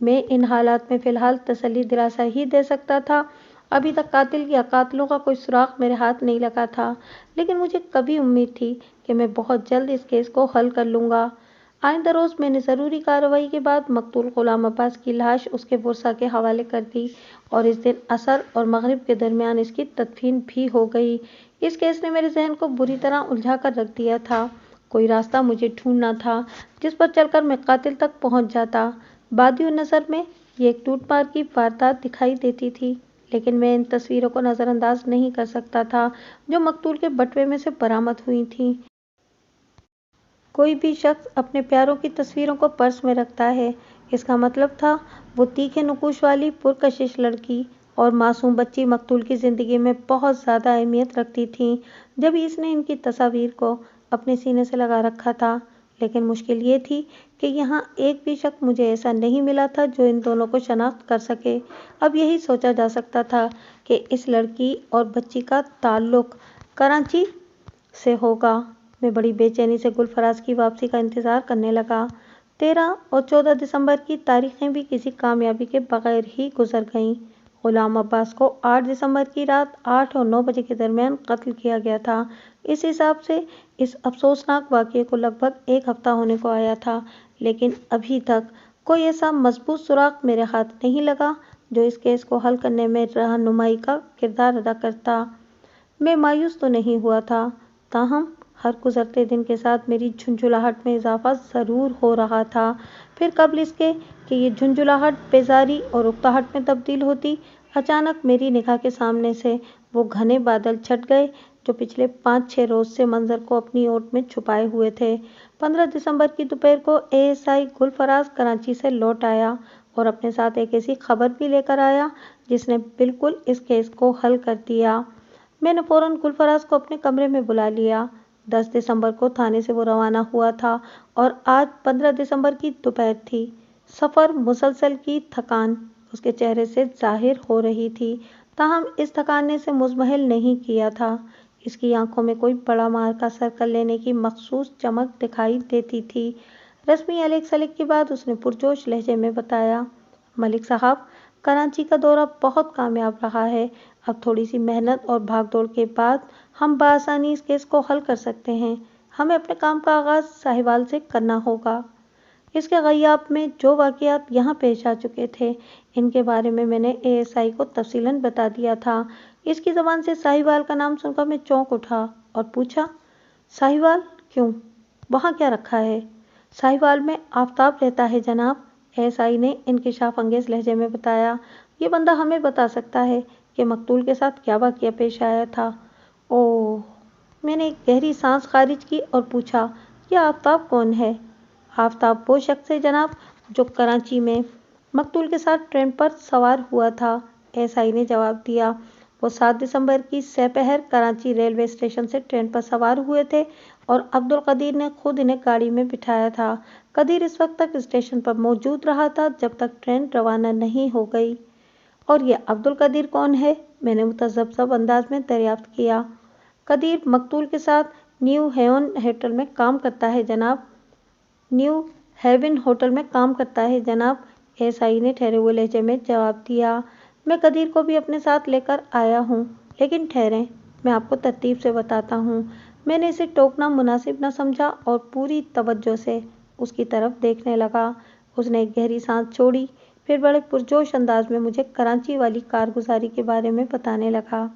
میں ان حالات میں فی الحال تسلی دلاسا ہی دے سکتا تھا۔ ابھی تک قاتل یا قاتلوں کا کوئی سراغ میرے ہاتھ نہیں لگا تھا، لیکن مجھے کبھی امید تھی کہ میں بہت جلد اس کیس کو حل کر لوں گا۔ آئندہ روز میں نے ضروری کارروائی کے بعد مقتول غلام عباس کی لاش اس کے ورثاء کے حوالے کر دی، اور اس دن عصر اور مغرب کے درمیان اس کی تدفین بھی ہو گئی۔ اس کیس نے میرے ذہن کو بری طرح الجھا کر رکھ دیا تھا۔ کوئی راستہ مجھے ڈھونڈنا تھا جس پر چل کر میں قاتل تک پہنچ جاتا۔ بادیِ نظر میں یہ ایک ٹوٹ مار کی واردات دکھائی دیتی تھی، لیکن میں ان تصویروں کو نظر انداز نہیں کر سکتا تھا جو مقتول کے بٹوے میں سے برآمد ہوئی تھیں۔ کوئی بھی شخص اپنے پیاروں کی تصویروں کو پرس میں رکھتا ہے، اس کا مطلب تھا وہ تیکھے نقوش والی پرکشش لڑکی اور معصوم بچی مقتول کی زندگی میں بہت زیادہ اہمیت رکھتی تھیں، جبھی اس نے ان کی تصاویر کو اپنے سینے سے لگا رکھا تھا۔ لیکن مشکل یہ تھی کہ یہاں ایک بھی شخص مجھے ایسا نہیں ملا تھا جو ان دونوں کو شناخت کر سکے۔ اب یہی سوچا جا سکتا تھا کہ اس لڑکی اور بچی کا تعلق کراچی سے ہوگا۔ میں بڑی بے چینی سے گل فراز کی واپسی کا انتظار کرنے لگا۔ 13 اور 14 دسمبر کی تاریخیں بھی کسی کامیابی کے بغیر ہی گزر گئیں۔ غلام عباس کو 8 دسمبر کی رات 8 اور 9 بجے کے درمیان قتل کیا گیا تھا۔ اس حساب سے اس افسوسناک واقعے کو لگ بھگ ایک ہفتہ ہونے کو آیا تھا، لیکن ابھی تک کوئی ایسا مضبوط سراغ میرے ہاتھ نہیں لگا جو اس کیس کو حل کرنے میں رہنمائی کا کردار ادا کرتا۔ میں مایوس تو نہیں ہوا تھا، تاہم ہر گزرتے دن کے ساتھ میری جھنجھلاہٹ میں اضافہ ضرور ہو رہا تھا۔ پھر قبل اس کے کہ یہ جھنجھلاہٹ بیزاری اور اکتاہٹ میں تبدیل ہوتی، اچانک میری نگاہ کے سامنے سے وہ گھنے بادل چھٹ گئے جو پچھلے 5-6 روز سے منظر کو اپنی اوٹ میں چھپائے ہوئے تھے۔ 15 دسمبر کی دوپہر کو ASI گل فراز کراچی سے لوٹ آیا اور اپنے ساتھ ایک ایسی خبر بھی لے کر آیا جس نے بالکل اس کیس کو حل کر دیا۔ میں نے فوراً گل فراز کو اپنے کمرے میں بلا لیا۔ 10 دسمبر کو تھانے سے وہ روانہ ہوا تھا اور آج 15 دسمبر کی دوپہر تھی۔ سفر مسلسل کی تھکان اس کے چہرے سے ظاہر ہو رہی تھی، تاہم اس تھکان نے اسے مزمحل نہیں کیا تھا۔ اس کی آنکھوں میں کوئی بڑا معرکہ سر کر لینے کی مخصوص چمک دکھائی دیتی تھی۔ رسمی الیک سلیک کے بعد اس نے پرجوش لہجے میں بتایا، ملک صاحب، کراچی کا دورہ بہت کامیاب رہا ہے۔ اب تھوڑی سی محنت اور بھاگ دوڑ کے بعد ہم بآسانی اس کیس کو حل کر سکتے ہیں۔ ہمیں اپنے کام کا آغاز ساہیوال سے کرنا ہوگا۔ اس کے غیاب میں جو واقعات یہاں پیش آ چکے تھے، ان کے بارے میں نے ASI کو تفصیلاً بتا دیا تھا۔ اس کی زبان سے ساہیوال کا نام سن کر میں چونک اٹھا اور پوچھا، ساہیوال کیوں؟ وہاں کیا رکھا ہے؟ ساہیوال میں آفتاب رہتا ہے جناب، ASI نے انکشاف انگیز لہجے میں بتایا۔ یہ بندہ ہمیں بتا سکتا ہے کہ مقتول کے ساتھ کیا واقعہ پیش آیا تھا۔ اوہ! میں نے ایک گہری سانس خارج کی اور پوچھا، یہ آفتاب کون ہے؟ آفتاب وہ شخص ہے جناب جو کراچی میں مقتول کے ساتھ ٹرین پر سوار ہوا تھا، ASI نے جواب دیا۔ وہ 7 دسمبر کی سہ پہر کراچی ریلوے اسٹیشن سے ٹرین پر سوار ہوئے تھے اور عبدالقدیر نے خود انہیں گاڑی میں بٹھایا تھا۔ قدیر اس وقت تک اسٹیشن پر موجود رہا تھا جب تک ٹرین روانہ نہیں ہو گئی۔ اور یہ عبدالقدیر کون ہے؟ میں نے متذبذب انداز میں دریافت کیا۔ قدیر مقتول کے ساتھ نیو ہیون ہوٹل میں کام کرتا ہے جناب۔ نیو ہیون ہوٹل میں کام کرتا ہے جناب، ASI نے ٹھہرے ہوئے لہجے میں جواب دیا۔ میں قدیر کو بھی اپنے ساتھ لے کر آیا ہوں، لیکن ٹھہریں، میں آپ کو ترتیب سے بتاتا ہوں۔ میں نے اسے ٹوکنا مناسب نہ سمجھا اور پوری توجہ سے اس کی طرف دیکھنے لگا۔ اس نے ایک گہری سانس چھوڑی، پھر بڑے پرجوش انداز میں مجھے کراچی والی کارگزاری کے بارے میں بتانے لگا۔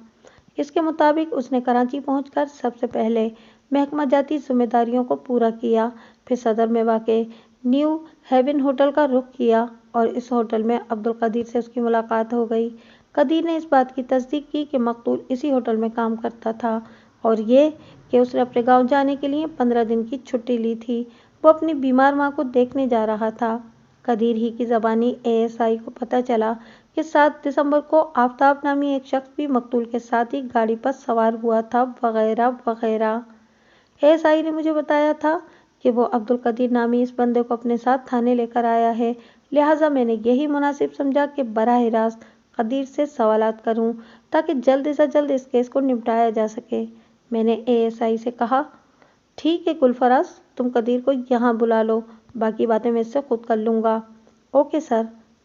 اس کے مطابق اس نے کراچی پہنچ کر سب سے پہلے محکمہ جاتی ذمہ داریوں کو پورا کیا، پھر صدر میں واقع نیو ہیون ہوٹل کا رخ کیا اور اس ہوٹل میں عبدالقدیر سے اس کی ملاقات ہو گئی۔ قدیر نے اس بات کی تصدیق کی کہ مقتول اسی ہوٹل میں کام کرتا تھا اور یہ کہ اس نے اپنے گاؤں جانے کے لیے 15 دن کی چھٹی لی تھی۔ وہ اپنی بیمار ماں کو دیکھنے جا رہا تھا۔ قدیر ہی کی زبانی ASI کو پتہ چلا کہ 7 دسمبر کو آفتاب نامی ایک شخص بھی مقتول کے ساتھ ہی گاڑی پر سوار ہوا تھا، وغیرہ وغیرہ۔ ASI نے مجھے بتایا تھا کہ وہ عبدالقدیر نامی اس بندے کو اپنے ساتھ تھانے لے کر آیا ہے، لہٰذا میں نے یہی مناسب سمجھا کہ براہ راست قدیر سے سوالات کروں تاکہ جلد سے جلد اس کیس کو نمٹایا جا سکے۔ میں نے ASI سے کہا، ٹھیک ہے گل فراز، تم قدیر کو یہاں بلا لو، باقی باتیں میں اس سے خود کر لوں گا۔ اوکے سر،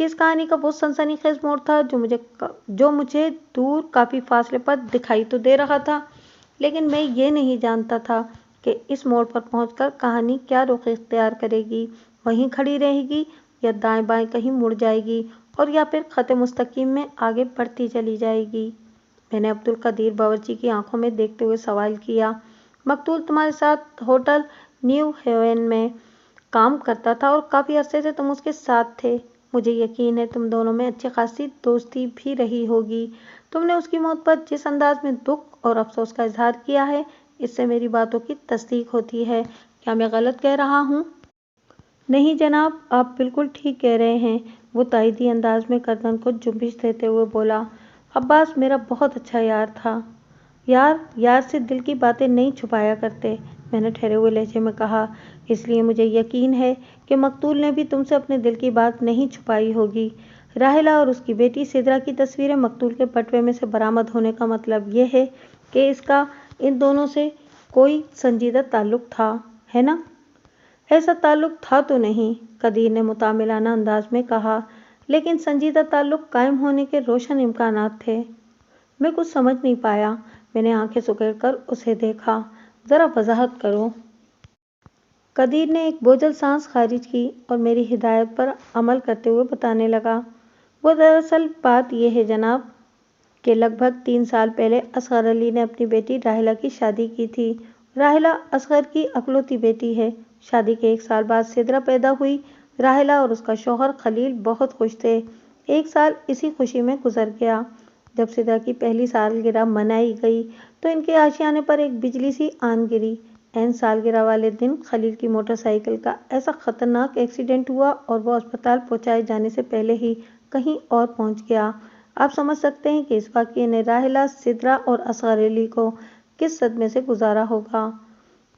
کہ اس کہانی کا وہ سنسنی خیز موڑ تھا جو مجھے دور کافی فاصلے پر دکھائی تو دے رہا تھا، لیکن میں یہ نہیں جانتا تھا کہ اس موڑ پر پہنچ کر کہانی کیا رخ اختیار کرے گی، وہیں کھڑی رہے گی یا دائیں بائیں کہیں مڑ جائے گی اور یا پھر خط مستقیم میں آگے بڑھتی چلی جائے گی۔ میں نے عبدالقدیر باورچی کی آنکھوں میں دیکھتے ہوئے سوال کیا، مقتول تمہارے ساتھ ہوٹل نیو ہیون میں کام کرتا تھا اور کافی عرصے سے تم اس کے ساتھ تھے، مجھے یقین ہے تم دونوں میں اچھی خاصی دوستی بھی رہی ہوگی۔ تم نے اس کی موت پر جس انداز میں دکھ اور افسوس کا اظہار کیا ہے، اس سے میری باتوں کی تصدیق ہوتی ہے۔ کیا میں غلط کہہ رہا ہوں؟ نہیں جناب، آپ بالکل ٹھیک کہہ رہے ہیں، وہ تائیدی انداز میں گردن کو جنبش دیتے ہوئے بولا۔ عباس میرا بہت اچھا یار تھا۔ یار سے دل کی باتیں نہیں چھپایا کرتے، میں نے ٹھہرے ہوئے لہجے میں کہا، اس لیے مجھے یقین ہے کہ مقتول نے بھی تم سے اپنے دل کی بات نہیں چھپائی ہوگی۔ راحلہ اور اس کی بیٹی سدرا کی تصویریں مقتول کے بٹوے میں سے برآمد ہونے کا مطلب یہ ہے کہ اس کا ان دونوں سے کوئی سنجیدہ تعلق تھا، ہے نا؟ ایسا تعلق تھا تو نہیں، قدیر نے متعاملانہ انداز میں کہا، لیکن سنجیدہ تعلق قائم ہونے کے روشن امکانات تھے۔ میں کچھ سمجھ نہیں پایا، میں نے آنکھیں سکیڑ کر اسے دیکھا۔ ذرا وضاحت کرو۔ قدیر نے ایک بوجھل سانس خارج کی اور میری ہدایت پر عمل کرتے ہوئے بتانے لگا، وہ دراصل بات یہ ہے جناب کہ لگ بھگ 3 سال پہلے اصغر علی نے اپنی بیٹی راحلہ کی شادی کی تھی۔ راحلہ اصغر کی اکلوتی بیٹی ہے۔ شادی کے 1 سال بعد سدرا پیدا ہوئی۔ راحلہ اور اس کا شوہر خلیل بہت خوش تھے۔ 1 سال اسی خوشی میں گزر گیا۔ جب سدرا کی پہلی سالگرہ منائی گئی تو ان کے آشیانے پر ایک بجلی سی آن گری۔ عین سالگرہ والے دن خلیل کی موٹر سائیکل کا ایسا خطرناک ایکسیڈنٹ ہوا اور وہ اسپتال پہنچائے جانے سے پہلے ہی کہیں اور پہنچ گیا۔ آپ سمجھ سکتے ہیں کہ اس واقعے نے راحلہ، سدرا اور اصغر علی کو کس صدمے سے گزارا ہوگا۔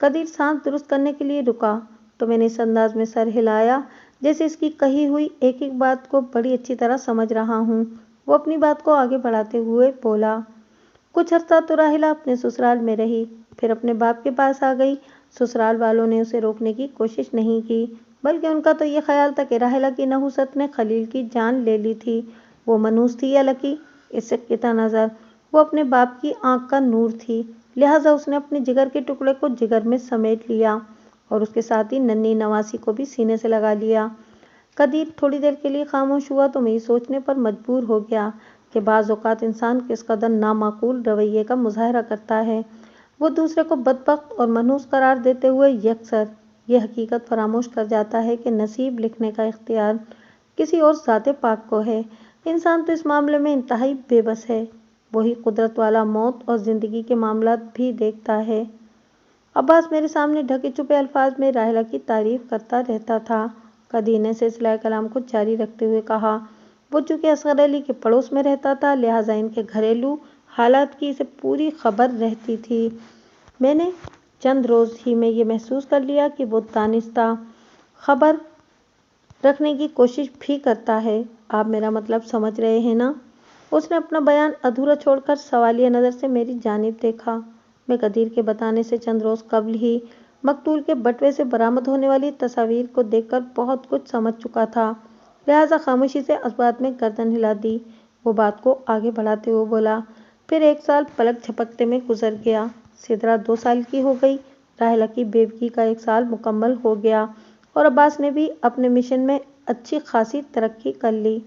قدیر سانس درست کرنے کے لیے رکا تو میں نے اس انداز میں سر ہلایا جیسے اس کی کہی ہوئی ایک ایک بات کو بڑی اچھی طرح سمجھ رہا ہوں۔ وہ اپنی بات کو آگے بڑھاتے ہوئے بولا، کچھ عرصہ تو راحلہ اپنے سسرال میں رہی، پھر اپنے باپ کے پاس آ گئی۔ سسرال والوں نے اسے روکنے کی کوشش نہیں کی، بلکہ ان کا تو یہ خیال تھا کہ راحلہ کی نحوست نے خلیل کی جان لے لی تھی۔ وہ منحوس تھی یا لکی، اس سے قطع نظر وہ اپنے باپ کی آنکھ کا نور تھی، لہٰذا اس نے اپنے جگر کے ٹکڑے کو جگر میں سمیٹ لیا اور اس کے ساتھ ہی ننھی نواسی کو بھی سینے سے لگا لیا۔ قدیر تھوڑی دیر کے لیے خاموش ہوا تو میں یہ سوچنے پر مجبور ہو گیا کہ بعض اوقات انسان کس قدر نامعقول رویے کا مظاہرہ کرتا ہے۔ وہ دوسرے کو بدبخت اور منحوس قرار دیتے ہوئے یکسر یہ حقیقت فراموش کر جاتا ہے کہ نصیب لکھنے کا اختیار کسی اور ذات پاک کو ہے۔ انسان تو اس معاملے میں انتہائی بے بس ہے، وہی قدرت والا موت اور زندگی کے معاملات بھی دیکھتا ہے۔ عباس میرے سامنے ڈھکے چھپے الفاظ میں راحلہ کی تعریف کرتا رہتا تھا۔ قدیر نے سلسلہ کلام کو جاری رکھتے ہوئے کہا، وہ چونکہ اصغر علی کے پڑوس میں رہتا تھا، لہٰذا ان کے گھریلو حالات کی اسے پوری خبر رہتی تھی۔ میں نے چند روز ہی میں یہ محسوس کر لیا کہ وہ دانستہ خبر رکھنے کی کوشش بھی کرتا ہے۔ آپ میرا مطلب سمجھ رہے ہیں نا؟ اس نے اپنا بیان ادھورا چھوڑ کر سوالیہ نظر سے میری جانب دیکھا۔ میں قدیر کے بتانے سے چند روز قبل ہی مقتول کے بٹوے سے برآمد ہونے والی تصاویر کو دیکھ کر بہت کچھ سمجھ چکا تھا، لہٰذا خاموشی سے اس بات میں گردن ہلا دی۔ وہ بات کو آگے بڑھاتے ہوئے بولا، پھر 1 سال پلک جھپکتے میں گزر گیا۔ سدرا 2 سال کی ہو گئی، راحلہ کی بیوگی کا 1 سال مکمل ہو گیا اور عباس نے بھی اپنے مشن میں اچھی خاصی ترقی کر لی۔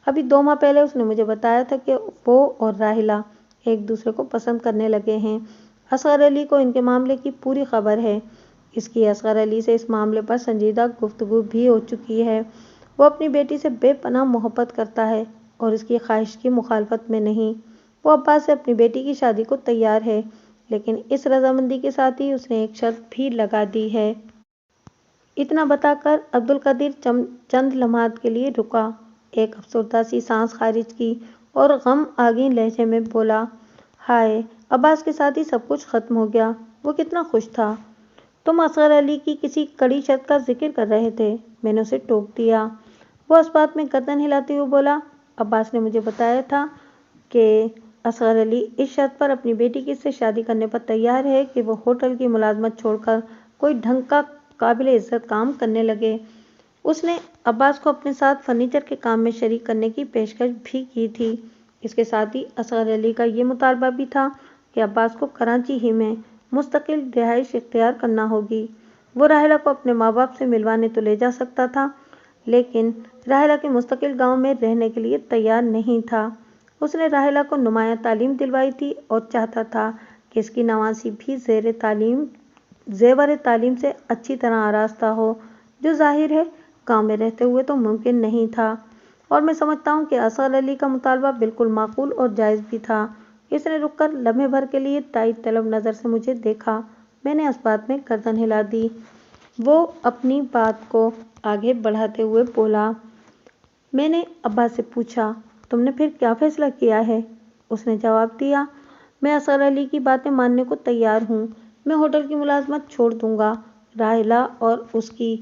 ابھی 2 ماہ پہلے اس نے مجھے بتایا تھا کہ وہ اور راحلہ ایک دوسرے کو پسند کرنے لگے ہیں۔ اصغر علی کو ان کے معاملے کی پوری خبر ہے۔ اس کی اصغر علی سے اس معاملے پر سنجیدہ گفتگو بھی ہو چکی ہے۔ وہ اپنی بیٹی سے بے پناہ محبت کرتا ہے اور اس کی خواہش کی مخالفت میں نہیں۔ وہ عباس سے اپنی بیٹی کی شادی کو تیار ہے، لیکن اس رضامندی کے ساتھ ہی اس نے ایک شرط بھی لگا دی ہے۔ اتنا بتا کر عبدالقدیر چند لمحات کے لیے رکا، ایک افسردہ سی سانس خارج کی اور غم آگین لہجے میں بولا، ہائے، عباس کے ساتھ ہی سب کچھ ختم ہو گیا۔ وہ کتنا خوش تھا۔ تم اصغر علی کی کسی کڑی شرط کا ذکر کر رہے تھے، میں نے اسے ٹوک دیا۔ وہ اس بات میں گردن ہلاتے ہوئے بولا، عباس نے مجھے بتایا تھا کہ اصغر علی اس شرط پر اپنی بیٹی کی سے شادی کرنے پر تیار ہے کہ وہ ہوٹل کی ملازمت چھوڑ کر کوئی ڈھنگ کا قابل عزت کام کرنے لگے۔ اس نے عباس کو اپنے ساتھ فرنیچر کے کام میں شریک کرنے کی پیشکش بھی کی تھی۔ اس کے ساتھ ہی اصغر علی کا یہ مطالبہ بھی تھا کہ عباس کو کراچی ہی میں مستقل رہائش اختیار کرنا ہوگی۔ وہ راحلہ کو اپنے ماں باپ سے ملوانے تو لے جا سکتا تھا، لیکن راحلہ کے مستقل گاؤں میں رہنے کے لیے تیار نہیں تھا۔ اس نے راحلہ کو نمایاں تعلیم دلوائی تھی اور چاہتا تھا کہ اس کی نواسی بھی زیور تعلیم سے اچھی طرح آراستہ ہو، جو ظاہر ہے گاؤں میں رہتے ہوئے تو ممکن نہیں تھا، اور میں سمجھتا ہوں کہ اصغر علی کا مطالبہ بالکل معقول اور جائز بھی تھا۔ اس نے رک کر لمحے بھر کے لیے تائید طلب نظر سے مجھے دیکھا۔ میں نے اس بات میں گردن ہلا دی۔ وہ اپنی بات کو آگے بڑھاتے ہوئے بولا، میں نے عباس سے پوچھا، تم نے پھر کیا فیصلہ کیا ہے؟ اس نے جواب دیا، میں اصغر علی کی باتیں ماننے کو تیار ہوں۔ میں ہوٹل کی ملازمت چھوڑ دوں گا، راحلہ اور اس کی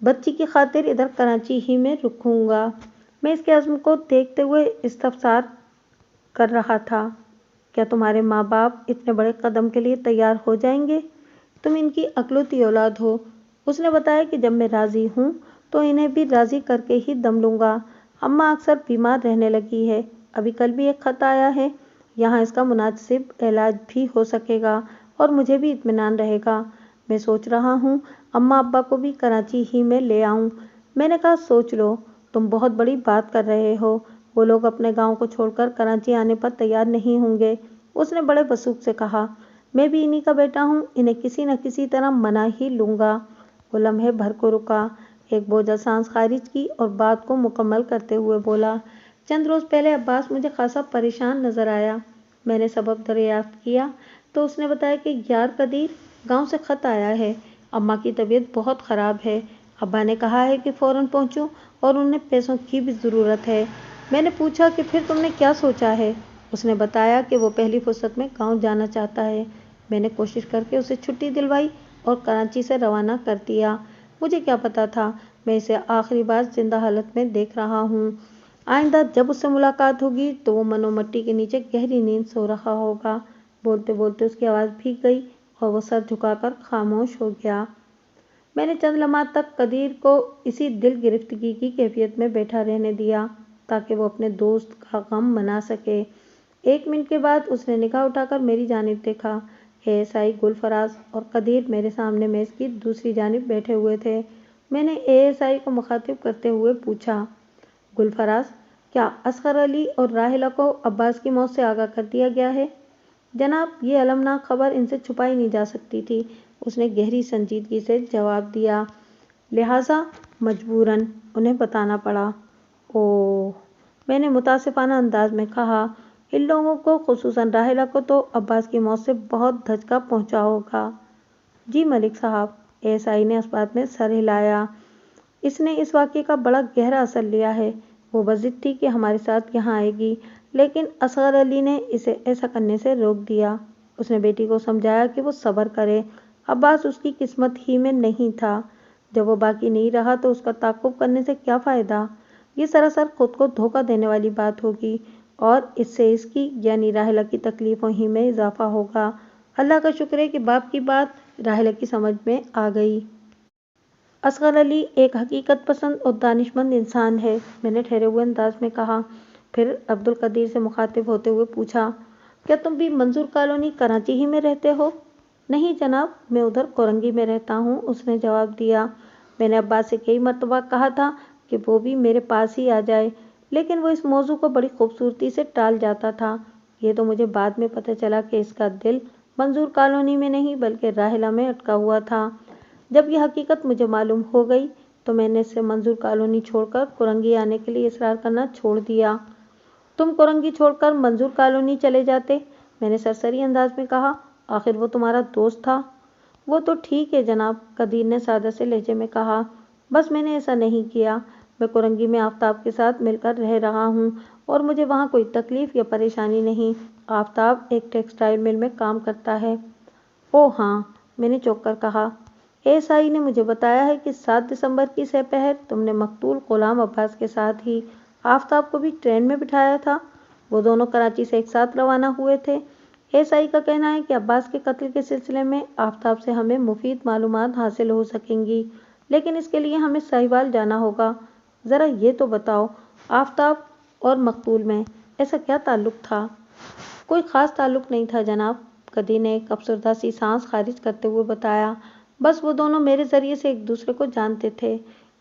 بچی کی خاطر ادھر کراچی ہی میں رکوں گا۔ میں اس کے عزم کو دیکھتے ہوئے استفسار کر رہا تھا، کیا تمہارے ماں باپ اتنے بڑے قدم کے لیے تیار ہو جائیں گے؟ تم ان کی اکلوتی اولاد ہو۔ اس نے بتایا کہ جب میں راضی ہوں تو انہیں بھی راضی کر کے ہی دم لوں گا۔ اماں اکثر بیمار رہنے لگی ہے، ابھی کل بھی ایک خط آیا ہے، یہاں اس کا مناسب علاج بھی ہو سکے گا اور مجھے بھی اطمینان رہے گا۔ میں سوچ رہا ہوں اماں ابا کو بھی کراچی ہی میں لے آؤں۔ میں نے کہا، سوچ لو، تم بہت بڑی بات کر رہے ہو، وہ لوگ اپنے گاؤں کو چھوڑ کر کراچی آنے پر تیار نہیں ہوں گے۔ اس نے بڑے وثوق سے کہا، میں بھی انہی کا بیٹا ہوں، انہیں کسی نہ کسی طرح منا ہی لوں گا۔ وہ لمحے بھر کو رکا، ایک بوجھل سانس خارج کی اور بات کو مکمل کرتے ہوئے بولا، چند روز پہلے عباس مجھے خاصا پریشان نظر آیا۔ میں نے سبب دریافت کیا تو اس نے بتایا کہ یار قدیر، گاؤں سے خط آیا ہے، اماں کی طبیعت بہت خراب ہے، ابا نے کہا ہے کہ فوراً پہنچوں اور انہیں پیسوں کی بھی ضرورت ہے۔ میں نے پوچھا کہ پھر تم نے کیا سوچا ہے؟ اس نے بتایا کہ وہ پہلی فرصت میں گاؤں جانا چاہتا ہے۔ میں نے کوشش کر کے اسے چھٹی دلوائی اور کراچی سے روانہ کر دیا۔ مجھے کیا پتا تھا میں اسے آخری بار زندہ حالت میں دیکھ رہا ہوں۔ آئندہ جب اس سے ملاقات ہوگی تو وہ منو مٹی کے نیچے گہری نیند سو رہا ہوگا۔ بولتے بولتے اس کی آواز بھیگ گئی اور وہ سر جھکا کر خاموش ہو گیا۔ میں نے چند لمحات تک قدیر کو اسی دل گرفتگی کی کیفیت میں بیٹھا رہنے دیا تاکہ وہ اپنے دوست کا غم منا سکے۔ 1 منٹ کے بعد اس نے نگاہ اٹھا کر میری جانب دیکھا۔ ASI گل فراز اور قدیر میرے سامنے میز کی دوسری جانب بیٹھے ہوئے تھے۔ میں نے ASI کو مخاطب کرتے ہوئے پوچھا، گل فراز، کیا اصغر علی اور راحلہ کو عباس کی موت سے آگاہ کر دیا گیا ہے؟ جناب، یہ المناک خبر ان سے چھپائی نہیں جا سکتی تھی، اس نے گہری سنجیدگی سے جواب دیا، لہٰذا مجبوراً انہیں بتانا پڑا۔ اوہ، میں نے متاسفانہ انداز میں کہا، ان لوگوں کو، خصوصاً راحلہ کو تو عباس کی موت سے بہت دھچکا پہنچا ہوگا۔ جی ملک صاحب، ASI نے اس بات میں سر ہلایا، اس نے اس واقعے کا بڑا گہرا اثر لیا ہے۔ وہ بضد تھی کہ ہمارے ساتھ یہاں آئے گی، لیکن اصغر علی نے اسے ایسا کرنے سے روک دیا۔ اس نے بیٹی کو سمجھایا کہ وہ صبر کرے، عباس اس کی قسمت ہی میں نہیں تھا۔ جب وہ باقی نہیں رہا تو اس کا تعاقب کرنے سے کیا فائدہ؟ یہ سراسر خود کو دھوکہ دینے والی بات ہوگی اور اس سے اس کی یعنی راحلہ کی تکلیفوں ہی میں اضافہ ہوگا۔ اللہ کا شکر ہے کہ باپ کی بات راحلہ کی سمجھ میں آ گئی۔ اصغر علی ایک حقیقت پسند اور دانش مند انسان ہے، میں نے ٹھہرے ہوئے انداز میں کہا۔ پھر عبدالقدیر سے مخاطب ہوتے ہوئے پوچھا، کیا تم بھی منظور کالونی کراچی ہی میں رہتے ہو؟ نہیں جناب، میں ادھر کورنگی میں رہتا ہوں، اس نے جواب دیا۔ میں نے عباس سے کئی مرتبہ کہا تھا کہ وہ بھی میرے پاس ہی آ جائے، لیکن وہ اس موضوع کو بڑی خوبصورتی سے ٹال جاتا تھا۔ یہ تو مجھے بعد میں پتہ چلا کہ اس کا دل منظور کالونی میں نہیں بلکہ راحلہ میں اٹکا ہوا تھا۔ جب یہ حقیقت مجھے معلوم ہو گئی تو میں نے اس سے منظور کالونی چھوڑ کر کورنگی آنے کے لیے اصرار کرنا چھوڑ دیا۔ تم کورنگی چھوڑ کر منظور کالونی چلے جاتے، میں نے سرسری انداز میں کہا، آخر وہ تمہارا دوست تھا۔ وہ تو ٹھیک ہے جناب، قدیر نے سادہ سے لہجے میں کہا، بس میں نے ایسا نہیں کیا۔ میں کورنگی میں آفتاب کے ساتھ مل کر رہ رہا ہوں اور مجھے وہاں کوئی تکلیف یا پریشانی نہیں۔ آفتاب ایک ٹیکسٹائل مل میں کام کرتا ہے۔ اوہ ہاں، میں نے چونک کر کہا، ASI نے مجھے بتایا ہے کہ 7 دسمبر کی سہ پہر تم نے مقتول غلام عباس کے ساتھ ہی آفتاب کو بھی ٹرین میں بٹھایا تھا۔ وہ دونوں کراچی سے ایک ساتھ روانہ ہوئے تھے۔ ASI کا کہنا ہے کہ عباس کے قتل کے سلسلے میں آفتاب سے ہمیں مفید معلومات حاصل ہو سکیں گی۔ لیکن اس کے لیے ہمیں ساہیوال جانا ہوگا۔ ذرا یہ تو بتاؤ، آفتاب اور مقتول میں ایسا کیا تعلق تھا؟ کوئی خاص تعلق نہیں تھا جناب، قدیر نے ایک افسردہ سی سانس خارج کرتے ہوئے بتایا۔ بس وہ دونوں میرے ذریعے سے ایک دوسرے کو جانتے تھے۔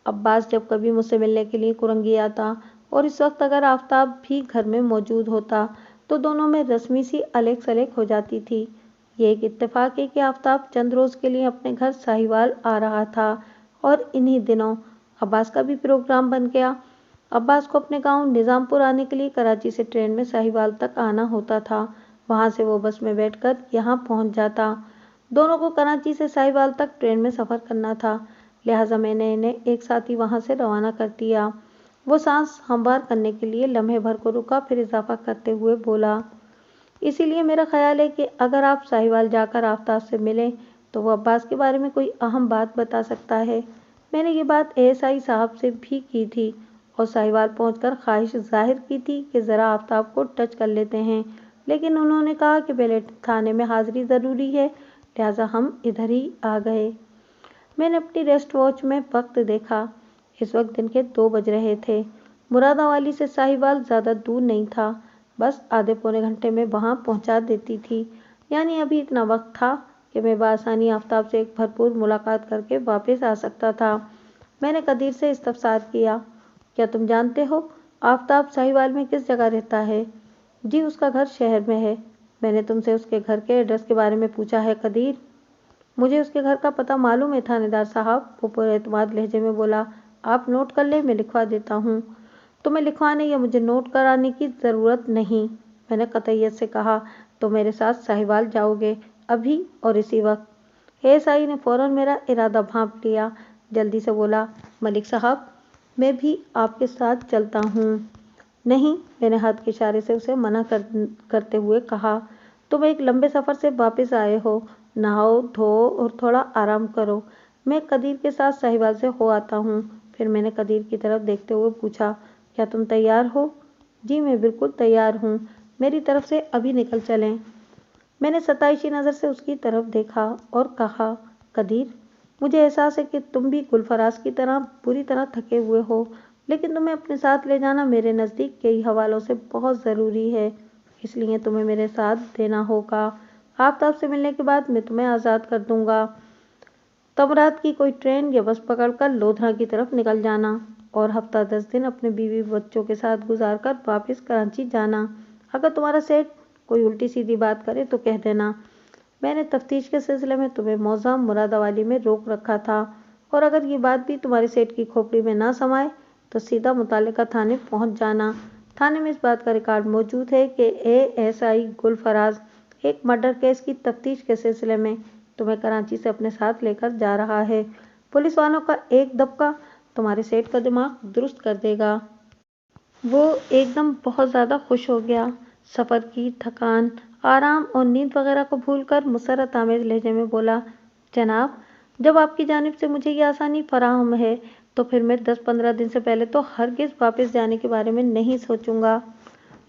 عباس جب کبھی مجھ سے ملنے کے لیے کرنگی آتا اور اس وقت اگر آفتاب بھی گھر میں موجود ہوتا تو دونوں میں رسمی سی الیک سلیک ہو جاتی تھی۔ یہ ایک اتفاق ہے کہ آفتاب چند روز کے لیے اپنے گھر ساہیوال آ رہا تھا اور انہی دنوں عباس کا بھی پروگرام بن گیا۔ عباس کو اپنے گاؤں نظام پور آنے کے لیے کراچی سے ٹرین میں ساہیوال تک آنا ہوتا تھا، وہاں سے وہ بس میں بیٹھ کر یہاں پہنچ جاتا۔ دونوں کو کراچی سے ساہیوال تک ٹرین میں سفر کرنا تھا، لہٰذا میں نے انہیں ایک ساتھ ہی وہاں سے روانہ کر دیا۔ وہ سانس ہموار کرنے کے لیے لمحے بھر کو رکا، پھر اضافہ کرتے ہوئے بولا، اسی لیے میرا خیال ہے کہ اگر آپ ساہیوال جا کر آفتاب سے ملیں تو وہ عباس کے بارے میں کوئی اہم بات بتا سکتا ہے۔ میں نے یہ بات ASI صاحب سے بھی کی تھی اور ساہیوال پہنچ کر خواہش ظاہر کی تھی کہ ذرا آفتاب کو ٹچ کر لیتے ہیں، لیکن انہوں نے کہا کہ پہلے تھانے میں حاضری ضروری ہے، لہٰذا ہم ادھر ہی آ گئے۔ میں نے اپنی ریسٹ واچ میں وقت دیکھا، اس وقت دن کے 2 بج رہے تھے۔ مرادآبادی سے ساہیوال زیادہ دور نہیں تھا، بس آدھے پونے گھنٹے میں وہاں پہنچا دیتی تھی، یعنی ابھی اتنا وقت تھا کہ میں بآسانی آفتاب سے ایک بھرپور ملاقات کر کے واپس آ سکتا تھا۔ میں نے قدیر سے استفسار کیا، کیا تم جانتے ہو آفتاب ساہیوال میں کس جگہ رہتا ہے؟ جی، اس کا گھر شہر میں ہے۔ میں نے تم سے اس کے گھر کے ایڈریس کے بارے میں پوچھا ہے قدیر؟ مجھے اس کے گھر کا پتہ معلوم ہے تھانے دار صاحب، وہ پر اعتماد لہجے میں بولا۔ آپ نوٹ کر لیں، میں لکھوا دیتا ہوں۔ تمہیں لکھوانے یا مجھے نوٹ کرانے کی ضرورت نہیں، میں نے قطعیت سے کہا۔ تو میرے ساتھ ساہیوال جاؤ گے، ابھی اور اسی وقت؟ ASI نے فوراً میرا ارادہ بھانپ لیا، جلدی سے بولا، ملک صاحب میں بھی آپ کے ساتھ چلتا ہوں۔ نہیں، میں نے ہاتھ کے اشارے سے اسے منع کرتے ہوئے کہا، تم ایک لمبے سفر سے واپس آئے ہو، نہاؤ دھوؤ اور تھوڑا آرام کرو، میں قدیر کے ساتھ ساہیوال سے ہو آتا ہوں۔ پھر میں نے قدیر کی طرف دیکھتے ہوئے پوچھا، کیا تم تیار ہو؟ جی میں بالکل تیار ہوں، میری طرف سے ابھی نکل چلیں۔ میں نے ستائشی نظر سے اس کی طرف دیکھا اور کہا، قدیر مجھے احساس ہے کہ تم بھی گلفراز کی طرح بری طرح تھکے ہوئے ہو، لیکن تمہیں اپنے ساتھ لے جانا میرے نزدیک کئی حوالوں سے بہت ضروری ہے، اس لیے تمہیں میرے ساتھ دینا ہوگا۔ آفتاب سے ملنے کے بعد میں تمہیں آزاد کر دوں گا۔ تم رات کی کوئی ٹرین یا بس پکڑ کر لودھرا کی طرف نکل جانا اور ہفتہ 10 دن اپنے بیوی بچوں کے ساتھ گزار کر واپس کراچی جانا۔ اگر تمہارا سیٹ کوئی الٹی سیدھی بات کرے تو کہہ دینا۔ میں نے تفتیش کے سلسلے میں تمہیں موزہ مرادآبادی میں روک رکھا تھا، اور اگر یہ بات بھی تمہارے سیٹ کی کھوپڑی میں نہ سمائے تو سیدھا متعلقہ تھانے پہنچ جانا۔ تھانے میں اس بات کا ریکارڈ موجود ہے کہ ASI گلفراز ایک مرڈر کیس کی تفتیش کے سلسلے میں تمہیں کراچی سے اپنے ساتھ لے کر جا رہا ہے۔ پولیس والوں کا ایک دبکا تمہارے سیٹ کا دماغ درست کر دے گا۔ وہ ایک دم بہت زیادہ خوش ہو گیا، سفر کی تھکان، آرام اور نیند وغیرہ کو بھول کر مسرت آمیز لہجے میں بولا، جناب جب آپ کی جانب سے مجھے یہ آسانی فراہم ہے تو پھر میں 10-15 دن سے پہلے تو ہرگز واپس جانے کے بارے میں نہیں سوچوں گا۔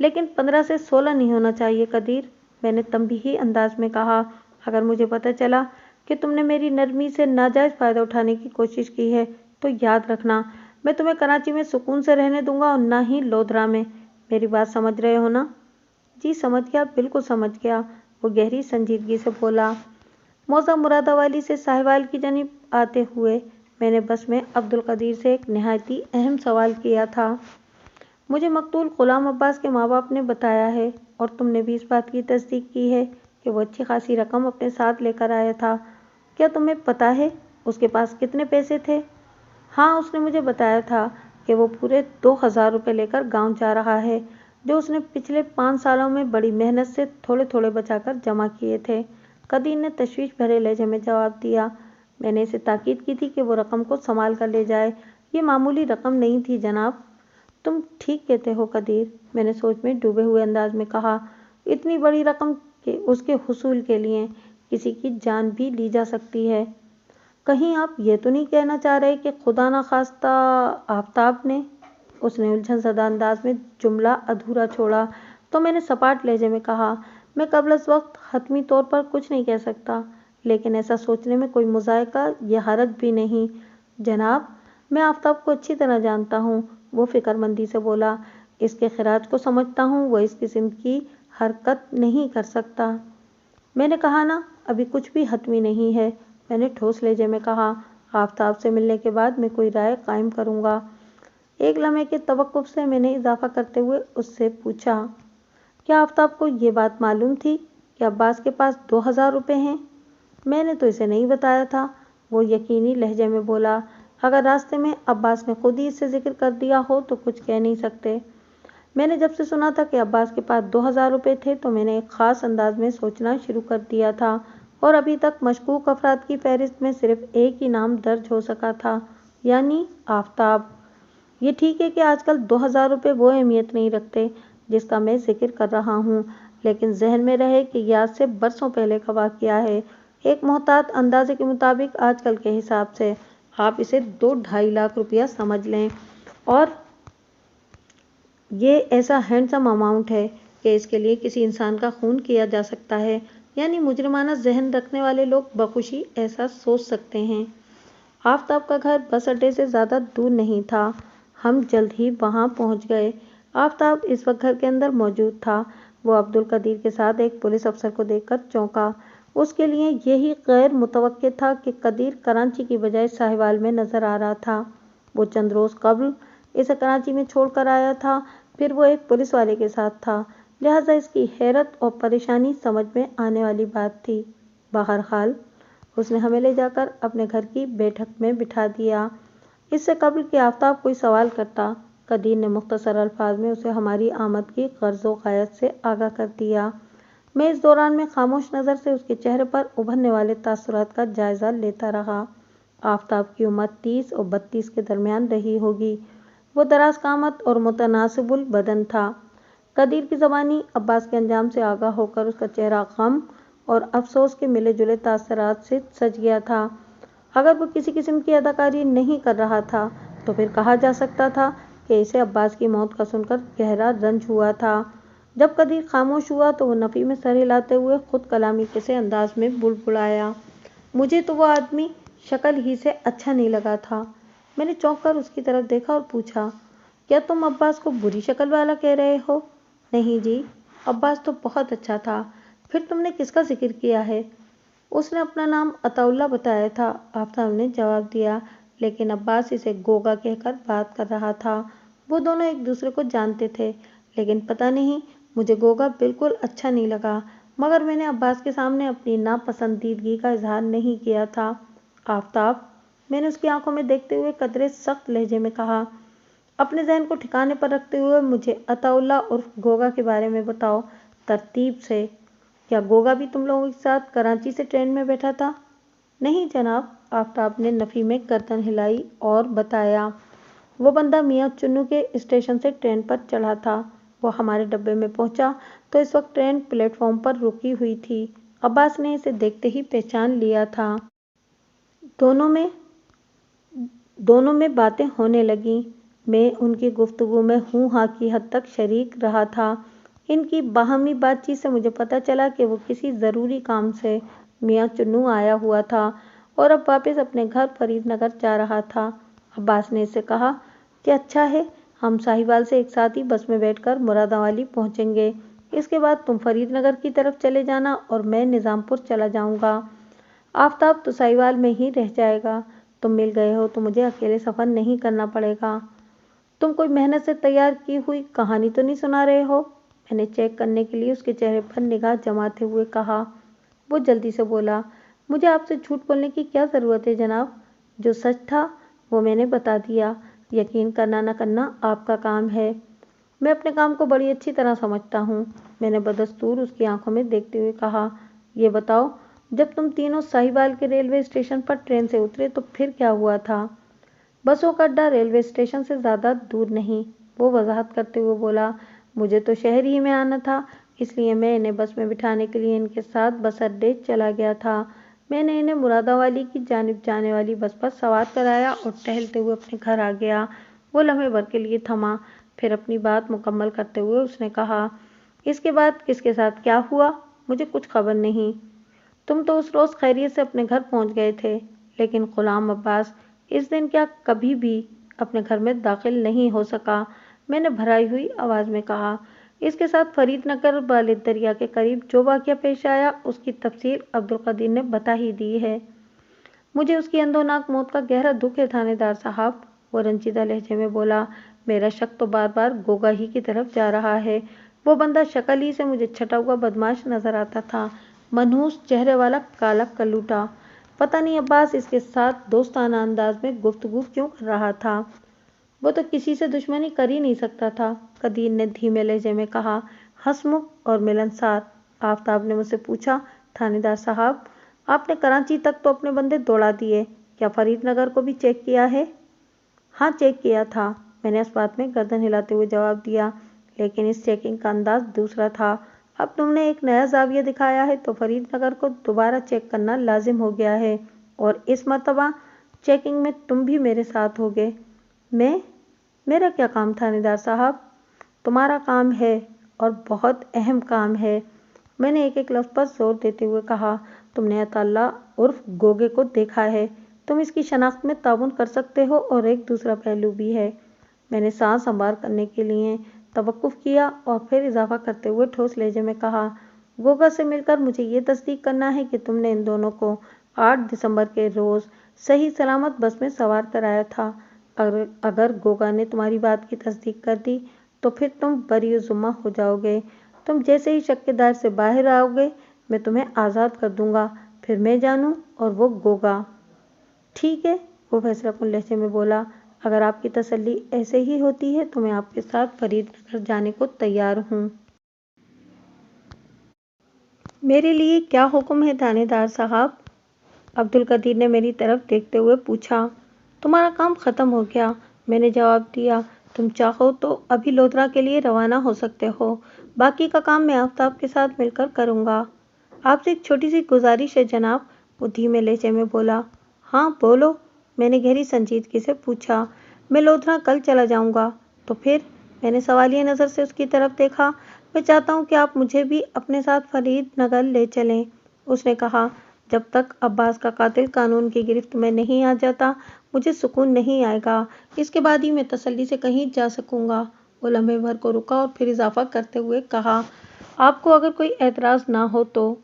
لیکن 15 سے 16 نہیں ہونا چاہیے قدیر، میں نے تنبیہی انداز میں کہا۔ اگر مجھے پتہ چلا کہ تم نے میری نرمی سے ناجائز فائدہ اٹھانے کی کوشش کی ہے تو یاد رکھنا، میں تمہیں کراچی میں سکون سے رہنے دوں گا اور نہ ہی لودھرا میں۔ میری بات سمجھ رہے ہو نا؟ جی سمجھ گیا، بالکل سمجھ گیا، وہ گہری سنجیدگی سے بولا۔ موزہ مرادآبادی سے ساہیوال کی جانب آتے ہوئے میں نے بس میں عبدالقدیر سے ایک نہایتی اہم سوال کیا تھا۔ مجھے مقتول غلام عباس کے ماں باپ نے بتایا ہے اور تم نے بھی اس بات کی تصدیق کی ہے کہ وہ اچھی خاصی رقم اپنے ساتھ لے کر آیا تھا۔ کیا تمہیں پتہ ہے اس کے پاس کتنے پیسے تھے؟ ہاں، اس نے مجھے بتایا تھا کہ وہ پورے 2000 روپے لے کر گاؤں جا رہا ہے، جو اس نے پچھلے 5 سالوں میں بڑی محنت سے تھوڑے تھوڑے بچا کر جمع کیے تھے، قدیر نے تشویش بھرے لہجے میں جواب دیا۔ میں نے اسے تاکید کی تھی کہ وہ رقم کو سنبھال کر لے جائے، یہ معمولی رقم نہیں تھی جناب۔ تم ٹھیک کہتے ہو قدیر، میں نے سوچ میں ڈوبے ہوئے انداز میں کہا، اتنی بڑی رقم کہ اس کے حصول کے لیے کسی کی جان بھی لی جا سکتی ہے۔ کہیں آپ یہ تو نہیں کہنا چاہ رہے کہ خدا نخواستہ آفتاب نے؟ اس نے الجھن زدہ انداز میں جملہ ادھورا چھوڑا تو میں نے سپاٹ لہجے میں کہا، میں قبل از وقت حتمی طور پر کچھ نہیں کہہ سکتا، لیکن ایسا سوچنے میں کوئی مذائقہ یا حرج بھی نہیں۔ جناب، میں آفتاب کو اچھی طرح جانتا ہوں، وہ فکر مندی سے بولا۔ اس کے خراج کو سمجھتا ہوں، وہ اس قسم کی حرکت نہیں کر سکتا۔ میں نے کہا نا، ابھی کچھ بھی حتمی نہیں ہے، میں نے ٹھوس لہجے میں کہا۔ آفتاب سے ملنے کے بعد میں کوئی رائے قائم کروں گا۔ ایک لمحے کے توقف سے میں نے اضافہ کرتے ہوئے اس سے پوچھا، کیا آفتاب کو یہ بات معلوم تھی کہ عباس کے پاس 2000 روپے ہیں؟ میں نے تو اسے نہیں بتایا تھا، وہ یقینی لہجے میں بولا۔ اگر راستے میں عباس نے خود ہی اس سے ذکر کر دیا ہو تو کچھ کہہ نہیں سکتے۔ میں نے جب سے سنا تھا کہ عباس کے پاس 2000 روپے تھے تو میں نے ایک خاص انداز میں سوچنا شروع کر دیا تھا، اور ابھی تک مشکوک افراد کی فہرست میں صرف ایک ہی نام درج ہو سکا تھا، یعنی آفتاب۔ یہ ٹھیک ہے کہ آج کل 2000 روپے وہ اہمیت نہیں رکھتے جس کا میں ذکر کر رہا ہوں، لیکن ذہن میں رہے کہ یہ آج سے برسوں پہلے کا واقعہ ہے۔ ایک محتاط اندازے کے مطابق آج کل کے حساب سے آپ اسے 2-2.5 لاکھ روپیہ سمجھ لیں، اور یہ ایسا ہینڈسم اماؤنٹ ہے کہ اس کے لیے کسی انسان کا خون کیا جا سکتا ہے، یعنی مجرمانہ ذہن رکھنے والے لوگ بخوشی ایسا سوچ سکتے ہیں۔ آفتاب کا گھر بس اڈے سے زیادہ دور نہیں تھا، ہم جلد ہی وہاں پہنچ گئے۔ آفتاب اس وقت گھر کے اندر موجود تھا۔ وہ عبدالقدیر کے ساتھ ایک پولیس افسر کو دیکھ کر چونکا۔ اس کے لیے یہی غیر متوقع تھا کہ قدیر کراچی کی بجائے ساہیوال میں نظر آ رہا تھا۔ وہ چند روز قبل اسے کراچی میں چھوڑ کر آیا تھا، پھر وہ ایک پولیس والے کے ساتھ تھا، لہٰذا اس کی حیرت اور پریشانی سمجھ میں آنے والی بات تھی۔ بہرحال اس نے ہمیں لے جا کر اپنے گھر کی بیٹھک میں بٹھا دیا۔ اس سے قبل کہ آفتاب کوئی سوال کرتا، قدیر نے مختصر الفاظ میں اسے ہماری آمد کی غرض و غایت سے آگاہ کر دیا۔ میں اس دوران میں خاموش نظر سے اس کے چہرے پر ابھرنے والے تاثرات کا جائزہ لیتا رہا۔ آفتاب کی عمر 30 اور 32 کے درمیان رہی ہوگی۔ وہ دراز قامت اور متناسب البدن تھا۔ قدیر کی زبانی عباس کے انجام سے آگاہ ہو کر اس کا چہرہ غم اور افسوس کے ملے جلے تاثرات سے سج گیا تھا۔ اگر وہ کسی قسم کی اداکاری نہیں کر رہا تھا تو پھر کہا جا سکتا تھا کہ اسے عباس کی موت کا سن کر گہرا رنج ہوا تھا۔ جب قدیر خاموش ہوا تو وہ نفی میں سر ہلاتے ہوئے خود کلامی کے سے انداز میں بڑبڑایا، مجھے تو وہ آدمی شکل ہی سے اچھا نہیں لگا تھا۔ میں نے چونک کر اس کی طرف دیکھا اور پوچھا، کیا تم عباس کو بری شکل والا کہہ رہے ہو؟ نہیں جی، عباس تو بہت اچھا تھا۔ پھر تم نے کس کا ذکر کیا ہے؟ اس نے اپنا نام عطا اللہ بتایا تھا، آفتاب نے جواب دیا، لیکن عباس اسے گوگا کہہ کر بات کر رہا تھا۔ وہ دونوں ایک دوسرے کو جانتے تھے، لیکن پتہ نہیں مجھے گوگا بالکل اچھا نہیں لگا، مگر میں نے عباس کے سامنے اپنی ناپسندیدگی کا اظہار نہیں کیا تھا۔ آفتاب، میں نے اس کی آنکھوں میں دیکھتے ہوئے قدرے سخت لہجے میں کہا، اپنے ذہن کو ٹھکانے پر رکھتے ہوئے مجھے عطا اللہ عرف گوگا کے بارے میں بتاؤ ترتیب سے۔ کیا گوگا بھی تم لوگوں کے ساتھ کراچی سے ٹرین میں بیٹھا تھا؟ نہیں جناب، آفتاب نے نفی میں گردن ہلائی اور بتایا، وہ بندہ میاں چنو کے اسٹیشن سے ٹرین پر چڑھا تھا۔ وہ ہمارے ڈبے میں پہنچا تو اس وقت ٹرین پلیٹ فارم پر رکی ہوئی تھی۔ عباس نے اسے دیکھتے ہی پہچان لیا تھا۔ دونوں میں باتیں ہونے لگیں۔ میں ان کی گفتگو میں ہوں ہاں کی حد تک شریک رہا تھا۔ ان کی باہمی بات چیت سے مجھے پتہ چلا کہ وہ کسی ضروری کام سے میاں چنو آیا ہوا تھا اور اب واپس اپنے گھر فرید نگر جا رہا تھا۔ عباس نے اس سے کہا کہ اچھا ہے، ہم ساہیوال سے ایک ساتھ ہی بس میں بیٹھ کر مرادآباد پہنچیں گے، اس کے بعد تم فرید نگر کی طرف چلے جانا اور میں نظام پور چلا جاؤں گا۔ آفتاب تو ساہیوال میں ہی رہ جائے گا، تم مل گئے ہو تو مجھے اکیلے سفر نہیں کرنا پڑے گا۔ تم کوئی محنت سے تیار کی ہوئی کہانی تو نہیں سنا رہے ہو؟ میں نے چیک کرنے کے لیے اس کے چہرے پر نگاہ جماتے ہوئے کہا۔ وہ جلدی سے بولا، مجھے آپ سے جھوٹ بولنے کی کیا ضرورت ہے جناب، جو سچ تھا وہ میں نے بتا دیا، یقین کرنا نہ کرنا آپ کا کام ہے۔ میں اپنے کام کو بڑی اچھی طرح سمجھتا ہوں، میں نے بدستور اس کی آنکھوں میں دیکھتے ہوئے کہا۔ یہ بتاؤ، جب تم تینوں ساہیوال کے ریلوے اسٹیشن پر ٹرین سے اترے تو پھر کیا ہوا تھا؟ بسوں کا اڈہ ریلوے اسٹیشن سے زیادہ دور نہیں، وہ وضاحت کرتے ہوئے بولا، مجھے تو شہر ہی میں آنا تھا، اس لیے میں انہیں بس میں بٹھانے کے لیے ان کے ساتھ بس اڈے چلا گیا تھا۔ میں نے انہیں مرادآباد کی جانب جانے والی بس پر سوار کرایا اور ٹہلتے ہوئے اپنے گھر آ گیا۔ وہ لمحے بھر کے لیے تھما، پھر اپنی بات مکمل کرتے ہوئے اس نے کہا، اس کے بعد کس کے ساتھ کیا ہوا مجھے کچھ خبر نہیں۔ تم تو اس روز خیریت سے اپنے گھر پہنچ گئے تھے، لیکن غلام عباس اس دن کیا کبھی بھی اپنے گھر میں داخل نہیں ہو سکا، میں نے بھرائی ہوئی آواز میں کہا۔ اس کے ساتھ فرید نگر والے دریا کے قریب جو واقعہ پیش آیا اس کی تفصیل عبدالقدیر نے بتا ہی دی ہے۔ مجھے اس کی اندوناک موت کا گہرا دکھ ہے تھانے دار صاحب، وہ رنجیدہ لہجے میں بولا۔ میرا شک تو بار بار گوگا ہی کی طرف جا رہا ہے۔ وہ بندہ شکل ہی سے مجھے چھٹا ہوا بدماش نظر آتا تھا، منحوس چہرے والا کالا کلوٹا۔ پتہ نہیں عباس اس کے ساتھ دوستانہ انداز میں گفتگو کیوں کر رہا تھا، وہ تو کسی سے دشمنی کر ہی نہیں سکتا تھا، قدیر نے دھیمے لہجے میں کہا، ہنسمکھ اور ملنسار۔ آفتاب نے مجھ سے پوچھا، تھانے دار صاحب، آپ نے کراچی تک تو اپنے بندے دوڑا دیے، کیا فرید نگر کو بھی چیک کیا ہے؟ ہاں چیک کیا تھا، میں نے اس بات میں گردن ہلاتے ہوئے جواب دیا، لیکن اس چیکنگ کا انداز دوسرا تھا۔ اب تم نے ایک نیا زاویہ دکھایا ہے تو فرید نگر کو دوبارہ چیک کرنا لازم ہو گیا ہے، اور اس مرتبہ چیکنگ میں تم بھی میرے ساتھ ہوگے۔ میرا کیا کام تھانے دار صاحب؟ تمہارا کام ہے، اور بہت اہم کام ہے، میں نے ایک ایک لفظ پر زور دیتے ہوئے کہا۔ تم نے عطا اللہ عرف گوگے کو دیکھا ہے، تم اس کی شناخت میں تعاون کر سکتے ہو، اور ایک دوسرا پہلو بھی ہے۔ میں نے سانس ہموار کرنے کے لیے توقف کیا اور پھر اضافہ کرتے ہوئے ٹھوس لہجے میں کہا، گوگا سے مل کر مجھے یہ تصدیق کرنا ہے کہ تم نے ان دونوں کو 8 دسمبر کے روز صحیح سلامت بس میں سوار کرایا تھا۔ اگر گوگا نے تمہاری بات کی تصدیق کر دی تو پھر تم بری الذمہ ہو جاؤ گے۔ تم جیسے ہی شک کے دائر سے باہر آؤ گے میں تمہیں آزاد کر دوں گا، پھر میں جانوں اور وہ گوگا۔ ٹھیک ہے، وہ فیصلہ کن لہجے میں بولا، اگر آپ کی تسلی ایسے ہی ہوتی ہے تو میں آپ کے ساتھ فرید نگر جانے کو تیار ہوں۔ میرے لیے کیا حکم ہے تھانے دار صاحب؟ عبدالقدیر نے میری طرف دیکھتے ہوئے پوچھا۔ تمہارا کام ختم ہو گیا، میں نے جواب دیا، تم چاہو تو ابھی لودھرا کے لیے روانہ ہو سکتے ہو، باقی کا کام میں آفتاب کے ساتھ مل کر کروں گا۔ آپ سے ایک چھوٹی سی گزارش ہے جناب، وہ دھیمے لہجے میں بولا۔ ہاں بولو، میں نے گہری سنجیدگی سے پوچھا۔ میں لودھرا کل چلا جاؤں گا، تو پھر؟ میں نے سوالیہ نظر سے اس کی طرف دیکھا۔ میں چاہتا ہوں کہ آپ مجھے بھی اپنے ساتھ فرید نگر لے چلیں، اس نے کہا۔ جب تک عباس کا قاتل قانون کی گرفت میں نہیں آ جاتا مجھے سکون نہیں آئے گا، اس کے بعد ہی میں تسلی سے کہیں جا سکوں گا۔ وہ لمحے بھر کو رکا اور پھر اضافہ کرتے ہوئے کہا، آپ کو اگر کوئی اعتراض نہ ہو تو؟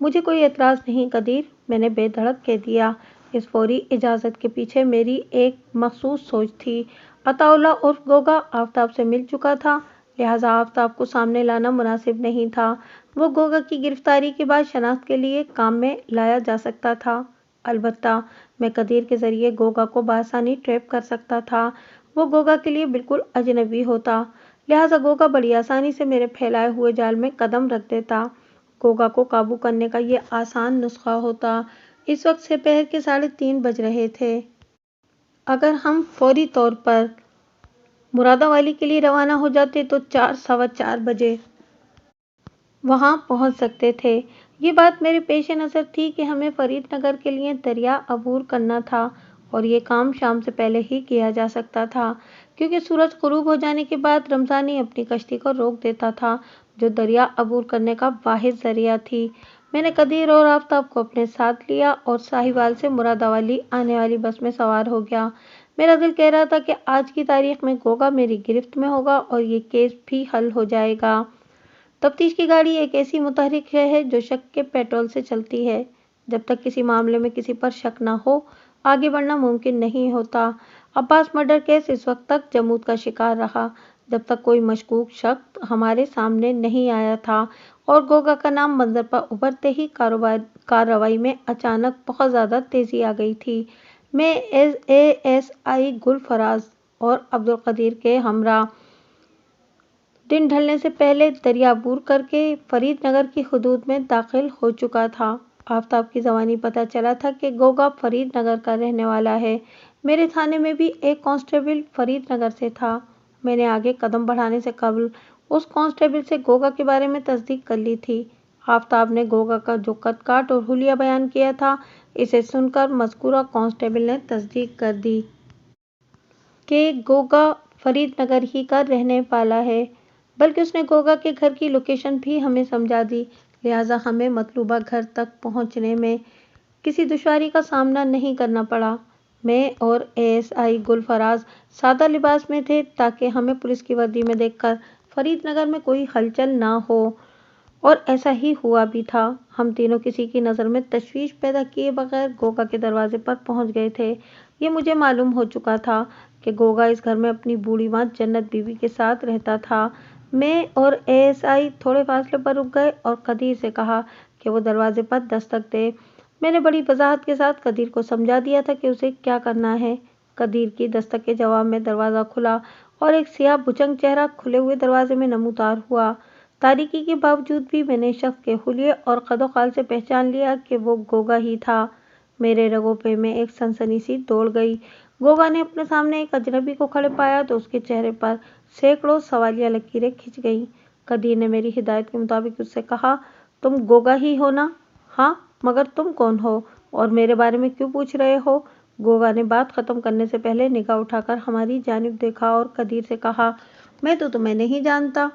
مجھے کوئی اعتراض نہیں قدیر، میں نے بے دھڑک کہہ دیا۔ اس فوری اجازت کے پیچھے میری ایک مخصوص سوچ تھی۔ عطا اللہ عرف گوگا آفتاب سے مل چکا تھا، لہٰذا آفتاب کو سامنے لانا مناسب نہیں تھا۔ وہ گوگا کی گرفتاری کے بعد شناخت کے لیے کام میں لایا جا سکتا تھا، البتہ میں قدیر کے ذریعے گوگا کو بآسانی ٹریپ کر سکتا تھا۔ وہ گوگا کے لیے بالکل اجنبی ہوتا، لہٰذا گوگا بڑی آسانی سے میرے پھیلائے ہوئے جال میں قدم رکھ دیتا۔ گوگا کو قابو کرنے کا یہ آسان نسخہ ہوتا۔ اس وقت سپہر کے 3:30 بج رہے تھے۔ اگر ہم فوری طور پر مرادآبادی کے لیے روانہ ہو جاتے تو 4 سوا 4 بجے وہاں پہنچ سکتے تھے۔ یہ بات میرے پیش نظر تھی کہ ہمیں فرید نگر کے لیے دریا عبور کرنا تھا، اور یہ کام شام سے پہلے ہی کیا جا سکتا تھا، کیونکہ سورج غروب ہو جانے کے بعد رمضانی اپنی کشتی کو روک دیتا تھا جو دریا عبور کرنے کا واحد ذریعہ تھی۔ میں نے قدیر اور آفتاب کو اپنے ساتھ لیا اور ساہیوال سے مرادآبادی آنے والی بس میں سوار ہو گیا۔ میرا دل کہہ رہا تھا کہ آج کی تاریخ میں گوگا میری گرفت میں ہوگا اور یہ کیس بھی حل ہو جائے گا۔ تفتیش کی گاڑی ایک ایسی متحرک ہے جو شک کے پیٹرول سے چلتی ہے۔ جب تک کسی معاملے میں کسی پر شک نہ ہو آگے بڑھنا ممکن نہیں ہوتا۔ عباس مرڈر کیس اس وقت تک جمود کا شکار رہا جب تک کوئی مشکوک شخص ہمارے سامنے نہیں آیا تھا، اور گوگا کا نام منظر پر ابھرتے ہی کارروائی میں اچانک بہت زیادہ تیزی آ گئی تھی۔ میں ASI گل فراز اور عبدالقدیر کے ہمراہ دن ڈھلنے سے پہلے دریا عبور کر کے فرید نگر کی حدود میں داخل ہو چکا تھا۔ آفتاب کی زبانی پتہ چلا تھا کہ گوگا فرید نگر کا رہنے والا ہے۔ میرے تھانے میں بھی ایک کانسٹیبل فرید نگر سے تھا۔ میں نے آگے قدم بڑھانے سے قبل اس کانسٹیبل سے گوگا کے بارے میں تصدیق کر لی تھی۔ آفتاب نے گوگا کا جو قد کاٹ اور حلیہ بیان کیا تھا اسے سن کر مذکورہ کانسٹیبل نے تصدیق کر دی کہ گوگا فرید نگر ہی کا رہنے والا ہے، بلکہ اس نے گوگا کے گھر کی لوکیشن بھی ہمیں سمجھا دی، لہٰذا ہمیں مطلوبہ گھر تک پہنچنے میں کسی دشواری کا سامنا نہیں کرنا پڑا۔ میں اور ASI گل فراز سادہ لباس میں تھے تاکہ ہمیں پولیس کی وردی میں دیکھ کر فرید نگر میں کوئی ہلچل نہ ہو، اور ایسا ہی ہوا بھی تھا۔ ہم تینوں کسی کی نظر میں تشویش پیدا کیے بغیر گوگا کے دروازے پر پہنچ گئے تھے۔ یہ مجھے معلوم ہو چکا تھا کہ گوگا اس گھر میں اپنی بوڑھی ماں جنت بی بی کے ساتھ رہتا تھا۔ میں اور ASI تھوڑے فاصلے پر رک گئے اور قدیر سے کہا کہ وہ دروازے پر دستک دے۔ میں نے بڑی وضاحت کے ساتھ قدیر کو سمجھا دیا تھا کہ اسے کیا کرنا ہے۔ قدیر کی دستک کے جواب میں دروازہ کھلا اور ایک سیاہ بھجنگ چہرہ کھلے ہوئے دروازے میں نمودار ہوا۔ تاریکی کے باوجود بھی میں نے شخص کے حلیے اور قد و قال سے پہچان لیا کہ وہ گوگا ہی تھا۔ میرے رگوں پہ میں ایک سنسنی سی دوڑ گئی۔ گوگا نے اپنے سامنے ایک اجنبی کو کھڑے پایا تو اس کے چہرے پر سینکڑوں سوالیہ لکیریں کھنچ گئیں۔ قدیر نے میری ہدایت کے مطابق اس سے کہا، تم گوگا ہی ہو نا؟ ہاں، مگر تم کون ہو اور میرے بارے میں کیوں پوچھ رہے ہو؟ گوگا نے بات ختم کرنے سے پہلے نگاہ اٹھا کر ہماری جانب دیکھا اور قدیر سے کہا، میں تو تمہیں نہیں جانتا۔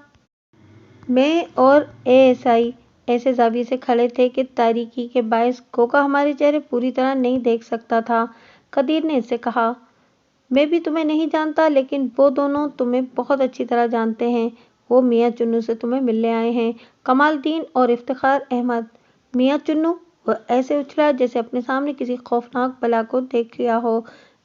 میں اور ASI ایسے زاویے سے کھڑے تھے کہ تاریکی کے باعث گوگا ہمارے چہرے پوری طرح نہیں دیکھ سکتا تھا۔ قدیر نے اس سے کہا، میں بھی تمہیں نہیں جانتا لیکن وہ دونوں تمہیں بہت اچھی طرح جانتے ہیں۔ وہ میاں چنو سے تمہیں ملنے آئے ہیں، کمال الدین اور افتخار احمد۔ میاں چنو؟ وہ ایسے اچھلا جیسے اپنے سامنے کسی خوفناک بلا کو دیکھ لیا ہو۔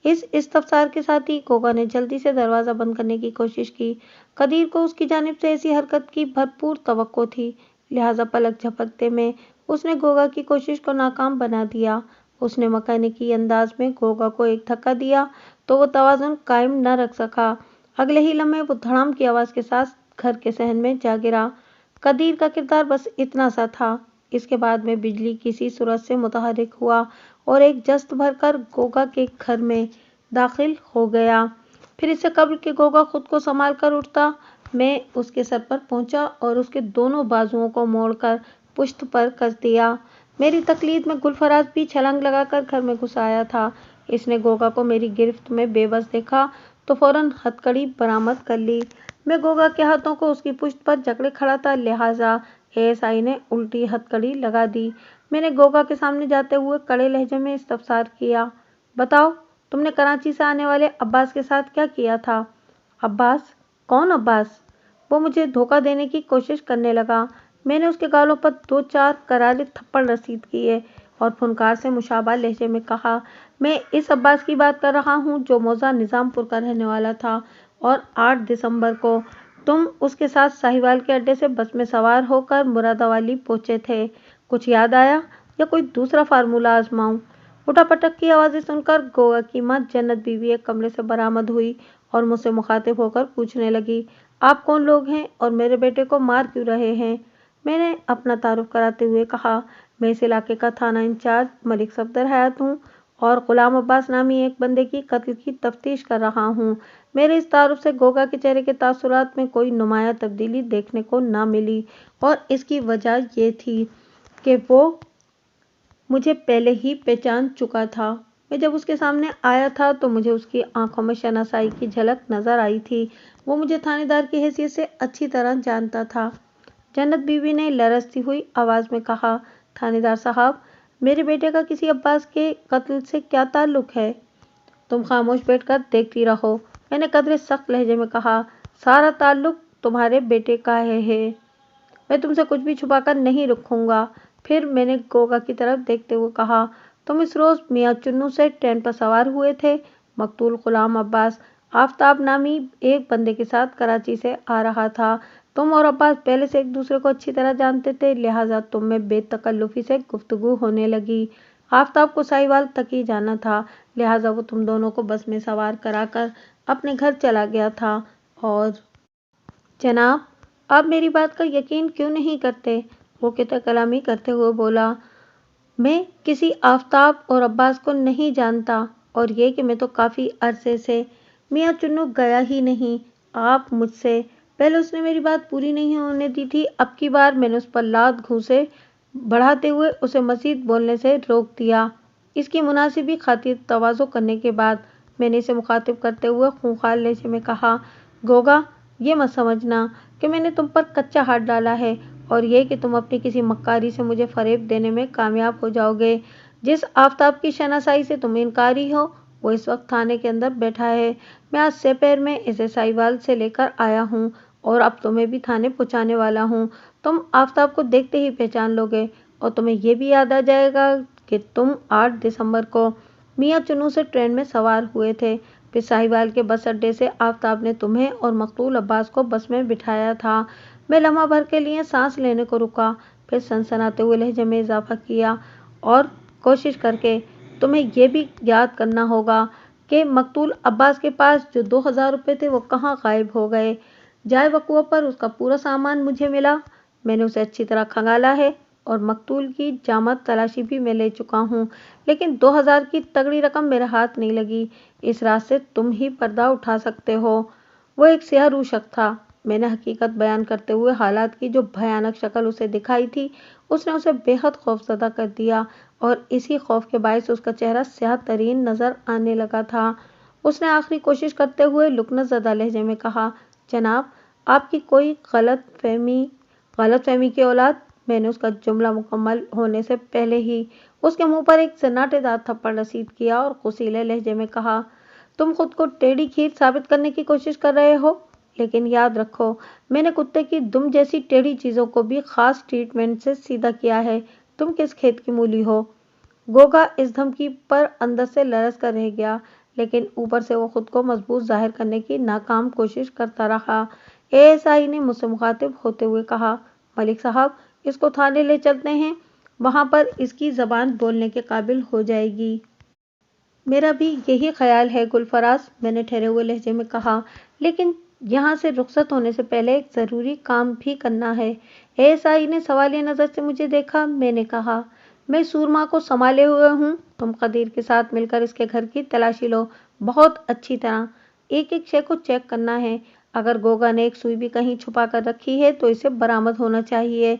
اس استفسار کے ساتھ ہی گوگا نے جلدی سے دروازہ بند کرنے کی کوشش کی۔ قدیر کو اس کی جانب سے ایسی حرکت کی بھرپور توقع تھی، لہٰذا پلک جھپکتے میں اس نے گوگا کی کوشش کو ناکام بنا دیا۔ اس نے مکینیکی انداز میں گوگا کو ایک دھکا دیا تو وہ توازن قائم نہ رکھ سکا۔ اگلے ہی لمحے وہ دھڑام کی آواز کے ساتھ گھر کے صحن میں جا گرا۔ قدیر کا کردار بس اتنا سا تھا۔ اس کے بعد میں بجلی کی سی سرعت سے متحرک ہوا اور ایک جست بھر کر گوگا کے گھر میں داخل ہو گیا۔ پھر اس سے قبل کہ گوگا خود کو سنبھال کر اٹھتا، میں اس کے سر پر پہنچا اور اس کے دونوں بازوؤں کو موڑ کر پشت پر کر دیا۔ میری تقلید میں گل فراز بھی چھلانگ لگا کر گھر میں گھس آیا تھا۔ اس نے گوگا کو میری گرفت میں بے بس دیکھا تو فوراً ہتھکڑی برآمد کر لی۔ میں گوگا کے ہاتھوں کو اس کی پشت پر جکڑے کھڑا تھا، لہٰذا ASI نے الٹی ہتھکڑی لگا دی۔ میں نے گوگا کے سامنے جاتے ہوئے کڑے لہجے میں استفسار کیا، بتاؤ، تم نے کراچی سے آنے والے عباس کے ساتھ کیا کیا تھا؟ عباس؟ کون عباس؟ وہ مجھے دھوکہ دینے کی کوشش کرنے لگا۔ میں نے اس کے گالوں پر 2-4 کرارے تھپڑ رسید کیے اور فنکار سے مشابہ لہجے میں کہا، میں اس عباس کی بات کر رہا ہوں جو موضع نظام پور کا رہنے والا تھا اور 8 دسمبر کو تم اس کے ساتھ ساہیوال کے اڈے سے بس میں سوار ہو کر مرادآباد پہنچے تھے۔ کچھ یاد آیا یا کوئی دوسرا فارمولہ آزماؤں؟ اٹھا پٹک کی آوازیں سن کر گوگا کی ماں جنت بی بی ایک کمرے سے برآمد ہوئی اور مجھ سے مخاطب ہو کر پوچھنے لگی، آپ کون لوگ ہیں اور میرے بیٹے کو مار کیوں رہے ہیں؟ میں نے اپنا تعارف کراتے ہوئے کہا، میں اس علاقے کا تھانہ انچارج ملک صفدر حیات ہوں اور غلام عباس نامی ایک بندے کی قتل کی تفتیش کر رہا ہوں۔ میرے اس تعارف سے گوگا کے چہرے کے تاثرات میں کوئی نمایاں تبدیلی دیکھنے کو نہ ملی اور اس کی وجہ یہ تھی کہ وہ مجھے پہلے ہی پہچان چکا تھا۔ میں جب اس کے سامنے آیا تھا تو مجھے اس کی آنکھوں میں شناسائی کی جھلک نظر آئی تھی۔ وہ مجھے تھانے دار کی حیثیت سے اچھی طرح جانتا تھا۔ جنت بی بی نے لرزتی ہوئی آواز میں کہا، تھانے دار صاحب، میرے بیٹے کا کسی عباس کے قتل سے کیا تعلق ہے؟ تم خاموش بیٹھ کر دیکھتی رہو، میں نے قدرے سخت لہجے میں کہا، سارا تعلق تمہارے بیٹے کا ہے۔ میں تم سے کچھ بھی چھپا کر نہیں رکھوں گا۔ پھر میں نے گوگا کی طرف دیکھتے ہوئے کہا، تم اس روز میاں چنو سے ٹرین پر سوار ہوئے تھے۔ مقتول غلام عباس آفتاب نامی ایک بندے کے ساتھ کراچی سے آ رہا تھا۔ تم اور عباس پہلے سے ایک دوسرے کو اچھی طرح جانتے تھے، لہٰذا تم میں بے تکلفی سے گفتگو ہونے لگی۔ آفتاب کو ساہیوال تک ہی جانا تھا، لہٰذا وہ تم دونوں کو بس میں سوار کرا کر اپنے گھر چلا گیا تھا۔ اور جناب، آپ میری بات کا یقین کیوں نہیں کرتے؟ وہ قطع کلامی کرتے ہوئے بولا، میں کسی آفتاب اور عباس کو نہیں جانتا، اور یہ کہ میں تو کافی عرصے سے میاں چنو گیا ہی نہیں۔ آپ مجھ سے پہلے اس نے میری بات پوری نہیں ہونے دی تھی، اب کی بار میں نے اس پر لات گھونسے بڑھاتے ہوئے اسے مزید بولنے سے روک دیا۔ اس کی مناسبی خاطر تواضع کرنے کے بعد میں نے اسے مخاطب کرتے ہوئے خونخوار لہجے میں کہا، گوگا، یہ مت سمجھنا کہ میں نے تم پر کچا ہاتھ ڈالا ہے اور یہ کہ تم اپنی کسی مکاری سے مجھے فریب دینے میں کامیاب ہو جاؤ گے۔ جس آفتاب کی شناسائی سے تم انکاری ہو، وہ اس وقت تھانے کے اندر بیٹھا ہے۔ میں آج سپیر میں اسے ساہیوال سے لے کر آیا ہوں اور اب تمہیں بھی تھانے پہنچانے والا ہوں۔ تم آفتاب کو دیکھتے ہی پہچان لو گے اور تمہیں یہ بھی یاد آ جائے گا کہ تم 8 دسمبر کو میاں چنوں سے ٹرین میں سوار ہوئے تھے۔ پھر ساہیوال کے بس اڈے سے آفتاب نے تمہیں اور مقتول عباس کو بس میں بٹھایا تھا۔ میں لمحہ بھر کے لیے سانس لینے کو رکا، پھر سنسناتے ہوئے لہجے میں اضافہ کیا، اور کوشش کر کے تمہیں یہ بھی یاد کرنا ہوگا کہ مقتول عباس کے پاس جو 2000 روپے تھے وہ کہاں غائب ہو گئے۔ جائے وقوع پر اس کا پورا سامان مجھے ملا، میں نے اسے اچھی طرح کھنگالا ہے اور مقتول کی جامع تلاشی بھی میں لے چکا ہوں، لیکن 2000 کی تگڑی رقم میرے ہاتھ نہیں لگی۔ اس رات سے تم ہی پردہ اٹھا سکتے ہو۔ وہ ایک سیاہ روح شخص تھا۔ میں نے حقیقت بیان کرتے ہوئے حالات کی جو بھیانک شکل اسے دکھائی تھی، اس نے اسے بے حد خوفزدہ کر دیا اور اسی خوف کے باعث اس کا چہرہ سیاہ ترین نظر آنے لگا تھا۔ اس نے آخری کوشش کرتے ہوئے لکنت زدہ لہجے میں کہا، جناب، آپ کی کوئی غلط فہمی کی اولاد۔ میں نے اس کا جملہ مکمل ہونے سے پہلے ہی اس کے منہ پر ایک سناٹے دار تھپڑ رسید کیا اور غصیلے لہجے میں کہا، تم خود کو ٹیڑھی کھیر ثابت کرنے کی کوشش کر رہے ہو، لیکن یاد رکھو میں نے کتے کی دم جیسی ٹیڑھی چیزوں کو بھی خاص ٹریٹمنٹ سے سیدھا کیا ہے۔ تم کس کھیت کی مولی ہو؟ گوگا اس دھمکی پر اندر سے لرز کر رہ گیا، لیکن اوپر سے وہ خود کو مضبوط ظاہر کرنے کی ناکام کوشش کرتا رہا۔ ASI نے مجھ سے مخاطب ہوتے ہوئے کہا، ملک صاحب، اس کو تھانے لے چلتے ہیں، وہاں پر اس کی زبان بولنے کے قابل ہو جائے گی۔ میرا بھی یہی خیال ہے گلفراز، میں نے ٹھہرے ہوئے لہجے میں کہا، لیکن یہاں سے رخصت ہونے سے پہلے ایک ضروری کام بھی کرنا ہے۔ ASI نے سوالیہ نظر سے مجھے دیکھا۔ میں نے کہا، میں سورما کو سنبھالے ہوئے ہوں، تم قدیر کے ساتھ مل کر اس کے گھر کی تلاشی لو، بہت اچھی طرح، ایک ایک شے کو چیک کرنا ہے۔ اگر گوگا نے ایک سوئی بھی کہیں چھپا کر رکھی ہے تو اسے برآمد ہونا چاہیے۔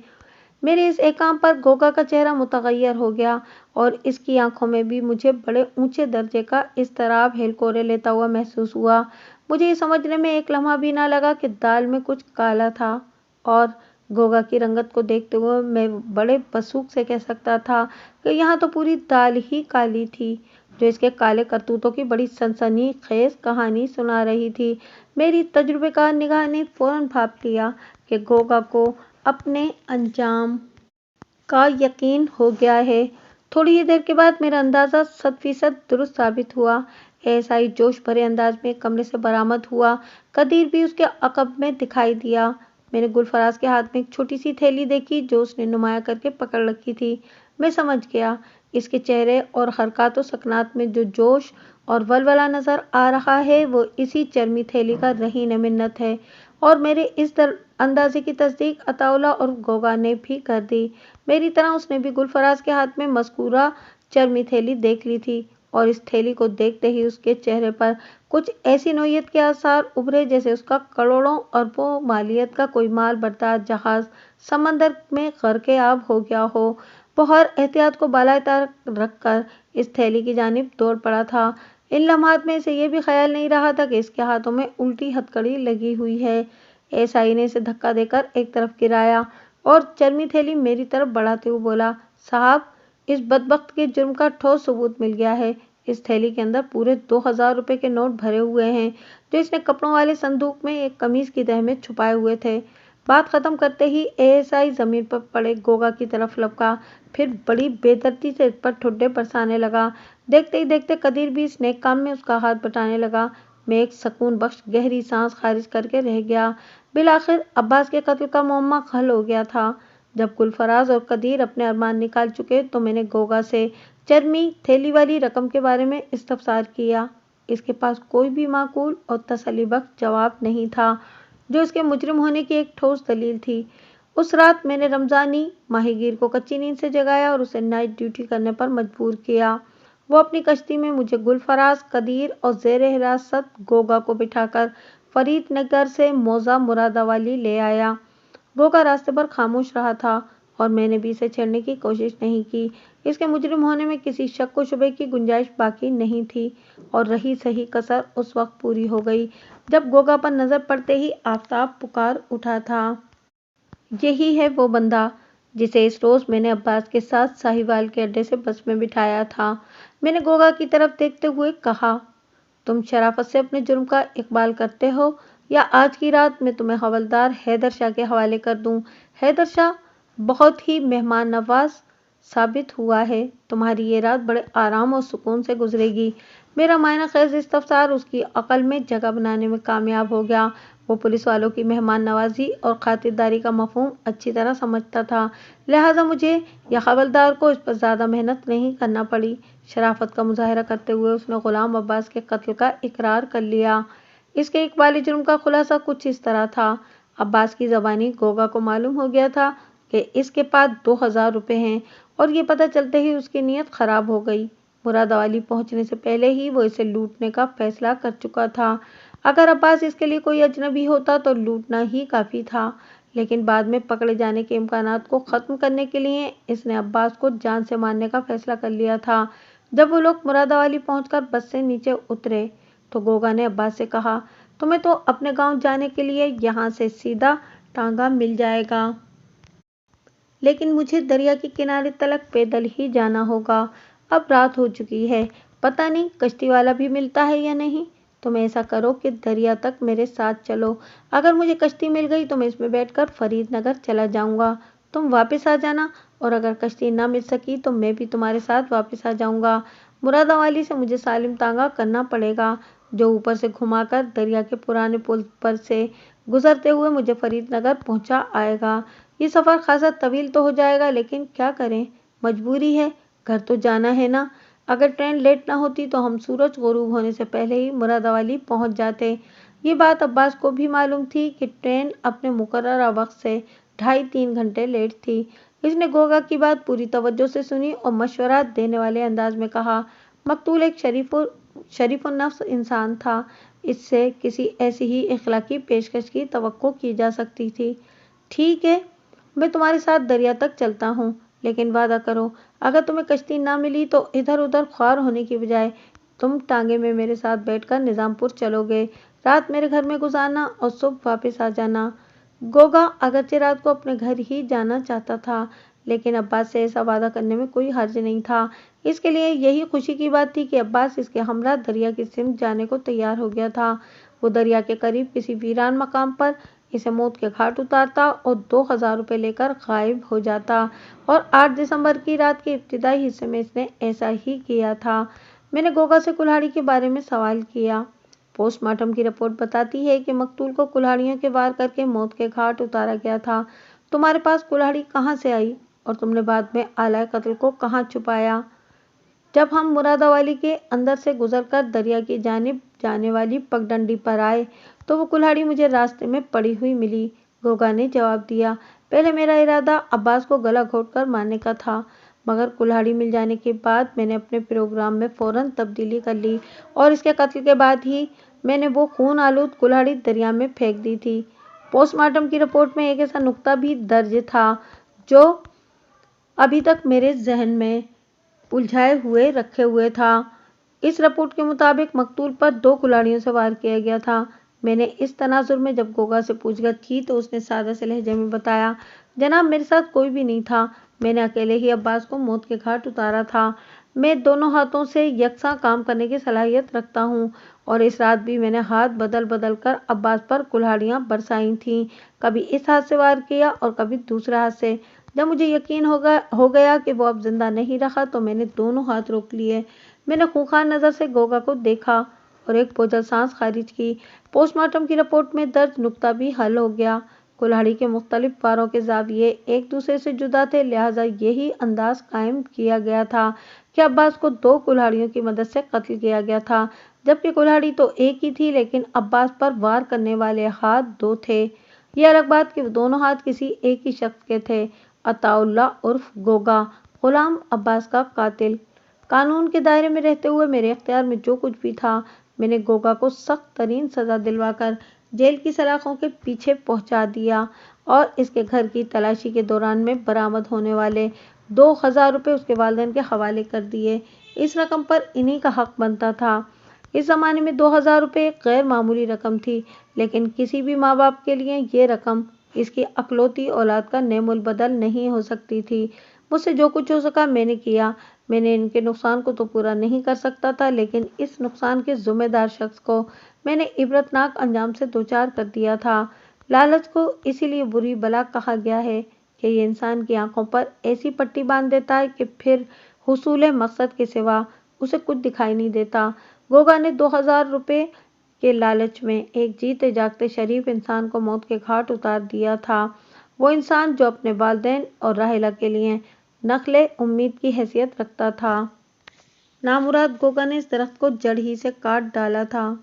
میرے اس احکام پر گوگا کا چہرہ متغیر ہو گیا اور اس کی آنکھوں میں بھی مجھے بڑے اونچے درجے کا اضطراب ہلکورے لیتا ہوا محسوس ہوا۔ مجھے یہ سمجھنے میں ایک لمحہ بھی نہ لگا کہ دال میں کچھ کالا تھا، اور گوگا کی رنگت کو دیکھتے ہوئے میں بڑے وثوق سے کہہ سکتا تھا کہ یہاں تو پوری دال ہی کالی تھی، جو اس کے کالے کرتوتوں کی بڑی سنسنی خیز کہانی سنا رہی تھی۔ میری تجربے کار نگاہ نے فوراً بھاپ لیا کہ گوگا کو اپنے انجام کا یقین ہو گیا ہے۔ تھوڑی ہی دیر کے بعد میرا اندازہ 100% درست ثابت ہوا۔ ASI جوش بھرے انداز میں کمرے سے برآمد ہوا۔ قدیر بھی اس کے عقب میں دکھائی دیا۔ میں نے گلفراز کے ہاتھ میں ایک چھوٹی سی تھیلی دیکھی جو اس نے نمایاں کر کے پکڑ رکھی تھی۔ میں سمجھ گیا، اس کے چہرے اور حرکات و سکنات میں جو جوش اور ولولہ نظر آ رہا ہے وہ اسی چرمی تھیلی کا رہین منت ہے، اور میرے اس اندازے کی تصدیق عطاءاللہ اور گوگا نے بھی کر دی۔ میری طرح اس نے بھی گلفراز کے ہاتھ میں مذکورہ چرمی تھیلی دیکھ لی تھی، اور اس تھیلی کو دیکھتے ہی اس کے چہرے پر کچھ ایسی نوعیت کے آثار ابھرے جیسے اس کا کروڑوں اربوں مالیت کا کوئی مال بردار جہاز سمندر میں غرق آب ہو گیا ہو۔ وہ ہر احتیاط کو بالائے طاق رکھ کر اس تھیلی کی جانب دوڑ پڑا تھا۔ ان لمحات میں اسے یہ بھی خیال نہیں رہا تھا کہ اس کے ہاتھوں میں الٹی ہتکڑی لگی ہوئی ہے۔ ASI نے اسے دھکا دے کر ایک طرف گرایا اور چرمی تھیلی میری طرف بڑھاتے ہوئے بولا، صاحب، اس بدبخت کے جرم کا ٹھوس ثبوت مل گیا ہے۔ اس تھیلی کے اندر پورے 2000 روپے کے نوٹ بھرے ہوئے ہیں، جو اس نے کپڑوں والے صندوق میں ایک قمیص کی تہہ میں چھپائے ہوئے تھے۔ بات ختم کرتے ہی ASI زمین پر پڑے گوگا کی طرف لپکا، پھر بڑی بے دردی سے اس پر ٹھڈے برسانے لگا۔ دیکھتے ہی دیکھتے قدیر بھی اس نیک کام میں اس کا ہاتھ بٹانے لگا۔ میں ایک سکون بخش گہری سانس خارج کر کے رہ گیا۔ بالآخر عباس کے قتل کا معمہ حل ہو گیا تھا۔ جب گلفراز اور قدیر اپنے ارمان نکال چکے تو میں نے گوگا سے چرمی تھیلی والی رقم کے بارے میں استفسار کیا۔ اس کے پاس کوئی بھی معقول اور تسلی بخش جواب نہیں تھا، جو اس کے مجرم ہونے کی ایک ٹھوس دلیل تھی۔ اس رات میں نے رمضانی ماہی گیر کو کچی نیند سے جگایا اور اسے نائٹ ڈیوٹی کرنے پر مجبور کیا۔ وہ اپنی کشتی میں مجھے گلفراز، قدیر اور زیر حراست گوگا کو بٹھا کر فرید نگر سے موزہ مرادآبادی لے آیا۔ گوگا راستے پر خاموش رہا تھا اور میں نے بھی اسے چھیڑنے کی کوشش نہیں کی۔ اس کے مجرم ہونے میں کسی شک و شبے کی گنجائش باقی نہیں تھی، اور رہی صحیح کسر اس وقت پوری ہو گئی جب گوگا پر نظر پڑتے ہی آفتاب پکار اٹھا تھا، یہی ہے وہ بندہ جسے اس روز میں نے عباس کے ساتھ ساہیوال کے اڈے سے بس میں بٹھایا تھا۔ میں نے گوگا کی طرف دیکھتے ہوئے کہا، تم شرافت سے اپنے جرم کا اقبال کرتے ہو یا آج کی رات میں تمہیں حوالدار حیدر شاہ کے حوالے کر دوں؟ حیدر شاہ بہت ہی مہمان نواز ثابت ہوا ہے، تمہاری یہ رات بڑے آرام اور سکون سے گزرے گی۔ میرا معنی خیز استفسار اس کی عقل میں جگہ بنانے میں کامیاب ہو گیا۔ وہ پولیس والوں کی مہمان نوازی اور خاطرداری کا مفہوم اچھی طرح سمجھتا تھا، لہٰذا مجھے یا حوالدار کو اس پر زیادہ محنت نہیں کرنا پڑی۔ شرافت کا مظاہرہ کرتے ہوئے اس نے غلام عباس کے قتل کا اقرار کر لیا۔ اس کے اقبالی جرم کا خلاصہ کچھ اس طرح تھا۔ عباس کی زبانی گوگا کو معلوم ہو گیا تھا کہ اس کے پاس 2000 روپے ہیں، اور یہ پتہ چلتے ہی اس کی نیت خراب ہو گئی۔ مرادآبادی پہنچنے سے پہلے ہی وہ اسے لوٹنے کا فیصلہ کر چکا تھا۔ اگر عباس اس کے لیے کوئی اجنبی ہوتا تو لوٹنا ہی کافی تھا، لیکن بعد میں پکڑے جانے کے امکانات کو ختم کرنے کے لیے اس نے عباس کو جان سے مارنے کا فیصلہ کر لیا تھا۔ جب وہ لوگ مرادآبادی پہنچ کر بس سے نیچے اترے تو گوگا نے عباس سے کہا، تمہیں تو اپنے گاؤں جانے کے لیے یہاں سے سیدھا ٹانگا مل جائے گا، لیکن مجھے دریا کے کنارے تلک پیدل ہی جانا ہوگا۔ اب رات ہو چکی ہے، پتہ نہیں کشتی والا بھی ملتا ہے یا نہیں۔ تم ایسا کرو کہ دریا تک میرے ساتھ چلو، اگر مجھے کشتی مل گئی تو میں اس میں بیٹھ کر فرید نگر چلا جاؤں گا، تم واپس آ جانا، اور اگر کشتی نہ مل سکی تو میں بھی تمہارے ساتھ واپس آ جاؤں گا۔ مرادآبادی سے مجھے سالم ٹانگا کرنا پڑے گا، جو اوپر سے گھما کر دریا کے پرانے پل پر سے گزرتے ہوئے مجھے فرید نگر پہنچا آئے گا۔ یہ سفر خاصا طویل تو ہو جائے گا، لیکن کیا کریں، مجبوری ہے، گھر تو جانا ہے نا۔ اگر ٹرین لیٹ نہ ہوتی تو ہم سورج غروب ہونے سے پہلے ہی مرادآبادی پہنچ جاتے۔ یہ بات عباس کو بھی معلوم تھی کہ ٹرین اپنے مقررہ وقت سے 2.5-3 گھنٹے لیٹ تھی۔ اس نے گوگا کی بات پوری توجہ سے سنی اور مشورہ دینے والے انداز میں کہا، مقتول ایک شریف النفس انسان تھا، اس سے کسی ایسی ہی اخلاقی پیشکش کی توقع کی جا سکتی تھی۔ ٹھیک ہے، میں تمہارے ساتھ دریا تک چلتا ہوں، لیکن وعدہ کرو، اگر تمہیں کشتی نہ ملی تو ادھر ادھر خوار ہونے کی بجائے تم ٹانگے میں میرے ساتھ بیٹھ کر نظام پور چلو گے، رات میرے گھر میں گزارنا اور صبح واپس آ جانا۔ گوگا اگرچہ رات کو اپنے گھر ہی جانا چاہتا تھا، لیکن عباس سے ایسا وعدہ کرنے میں کوئی حرج نہیں تھا۔ اس کے لیے یہی خوشی کی بات تھی کہ عباس اس کے ہمراہ دریا کی سمت جانے کو تیار ہو گیا تھا۔ وہ دریا کے قریب کسی ویران مقام پر اسے موت کے گھاٹ اتارتا اور 2000 روپے لے کر غائب ہو جاتا، اور 8 دسمبر کی رات کے ابتدائی حصے میں اس نے ایسا ہی کیا تھا۔ میں نے گوگا سے کلہاڑی کے بارے میں سوال کیا۔ پوسٹ مارٹم کی رپورٹ بتاتی ہے کہ مقتول کو کلہاڑیوں کے وار کر کے موت کے گھاٹ اتارا گیا تھا۔ تمہارے پاس کلہاڑی کہاں سے آئی، اور تم نے بعد میں آلائے قتل کو کہاں چھپایا؟ جب ہم مرادآبادی کے اندر سے گزر کر دریا کی جانب جانے والی پگڈنڈی پر آئے تو وہ کلہاڑی مجھے راستے میں پڑی ہوئی ملی، گوگا نے جواب دیا۔ پہلے میرا ارادہ عباس کو گلا گھونٹ کر مارنے کا تھا، مگر کلہاڑی مل جانے کے بعد میں نے اپنے پروگرام میں فوراً تبدیلی کر لی، اور اس کے قتل کے بعد ہی میں نے وہ خون آلود کلہاڑی دریا میں پھینک دی تھی۔ پوسٹ مارٹم کی رپورٹ میں ایک ایسا نکتہ بھی درج تھا جو ابھی تک میرے ذہن میں الجھائے ہوئے رکھے ہوئے تھا۔ اس رپورٹ کے مطابق مقتول پر 2 کلہاڑیوں سے وار کیا گیا تھا۔ میں نے اس تناظر میں جب گوگا سے پوچھ گچھ کی تو اس نے سادہ سے لہجے میں بتایا، جناب میرے ساتھ کوئی بھی نہیں تھا، میں نے اکیلے ہی عباس کو موت کے گھاٹ اتارا تھا۔ میں دونوں ہاتھوں سے یکساں کام کرنے کی صلاحیت رکھتا ہوں، اور اس رات بھی میں نے ہاتھ بدل بدل کر عباس پر کلہاڑیاں برسائی تھیں، کبھی اس ہاتھ سے وار کیا اور کبھی دوسرے ہاتھ سے۔ جب مجھے یقین ہو گیا کہ وہ اب زندہ نہیں رہا تو میں نے دونوں ہاتھ روک لیے۔ میں نے خونخوار نظر سے گوگا کو دیکھا اور ایک بوجھل سانس خارج کی۔ پوسٹ مارٹم کی رپورٹ میں درج نکتہ بھی حل ہو گیا۔ کلہاڑی کے مختلف واروں کے زاویے ایک دوسرے سے جدا تھے، لہٰذا یہی انداز قائم کیا گیا تھا کہ عباس کو 2 کلہاڑیوں کی مدد سے قتل کیا گیا تھا، جبکہ کلہاڑی تو ایک ہی تھی لیکن عباس پر وار کرنے والے ہاتھ 2 تھے۔ یہ الگ بات کہ وہ دونوں ہاتھ کسی ایک ہی شخص کے تھے، عطا اللہ عرف گوگا، غلام عباس کا قاتل۔ قانون کے دائرے میں رہتے ہوئے میرے اختیار میں جو کچھ بھی تھا، میں نے گوگا کو سخت ترین سزا دلوا کر جیل کی سلاخوں کے پیچھے پہنچا دیا، اور اس کے گھر کی تلاشی کے دوران میں برآمد ہونے والے 2000 روپے اس کے والدین کے حوالے کر دیے۔ اس رقم پر انہی کا حق بنتا تھا۔ اس زمانے میں 2000 روپے ایک غیر معمولی رقم تھی، لیکن کسی بھی ماں باپ کے لیے یہ رقم اس کی اکلوتی اولاد کا نعم البدل نہیں ہو سکتی تھی۔ مجھ سے جو کچھ ہو سکا میں نے کیا۔ میں نے ان کے نقصان کو تو پورا نہیں کر سکتا تھا، لیکن اس نقصان کے ذمہ دار شخص کو میں نے عبرتناک انجام سے دوچار کر دیا تھا۔ لالچ کو اسی لیے بری بلا کہا گیا ہے کہ یہ انسان کی آنکھوں پر ایسی پٹی باندھ دیتا ہے کہ پھر حصول مقصد کے سوا اسے کچھ دکھائی نہیں دیتا۔ گوگا نے 2000 روپے کے لالچ میں ایک جیتے جاگتے شریف انسان کو موت کے گھاٹ اتار دیا تھا، وہ انسان جو اپنے والدین اور راحلہ کے لیے نخل امید کی حیثیت رکھتا تھا۔ نامراد گوگا نے اس درخت کو جڑ ہی سے کاٹ ڈالا تھا۔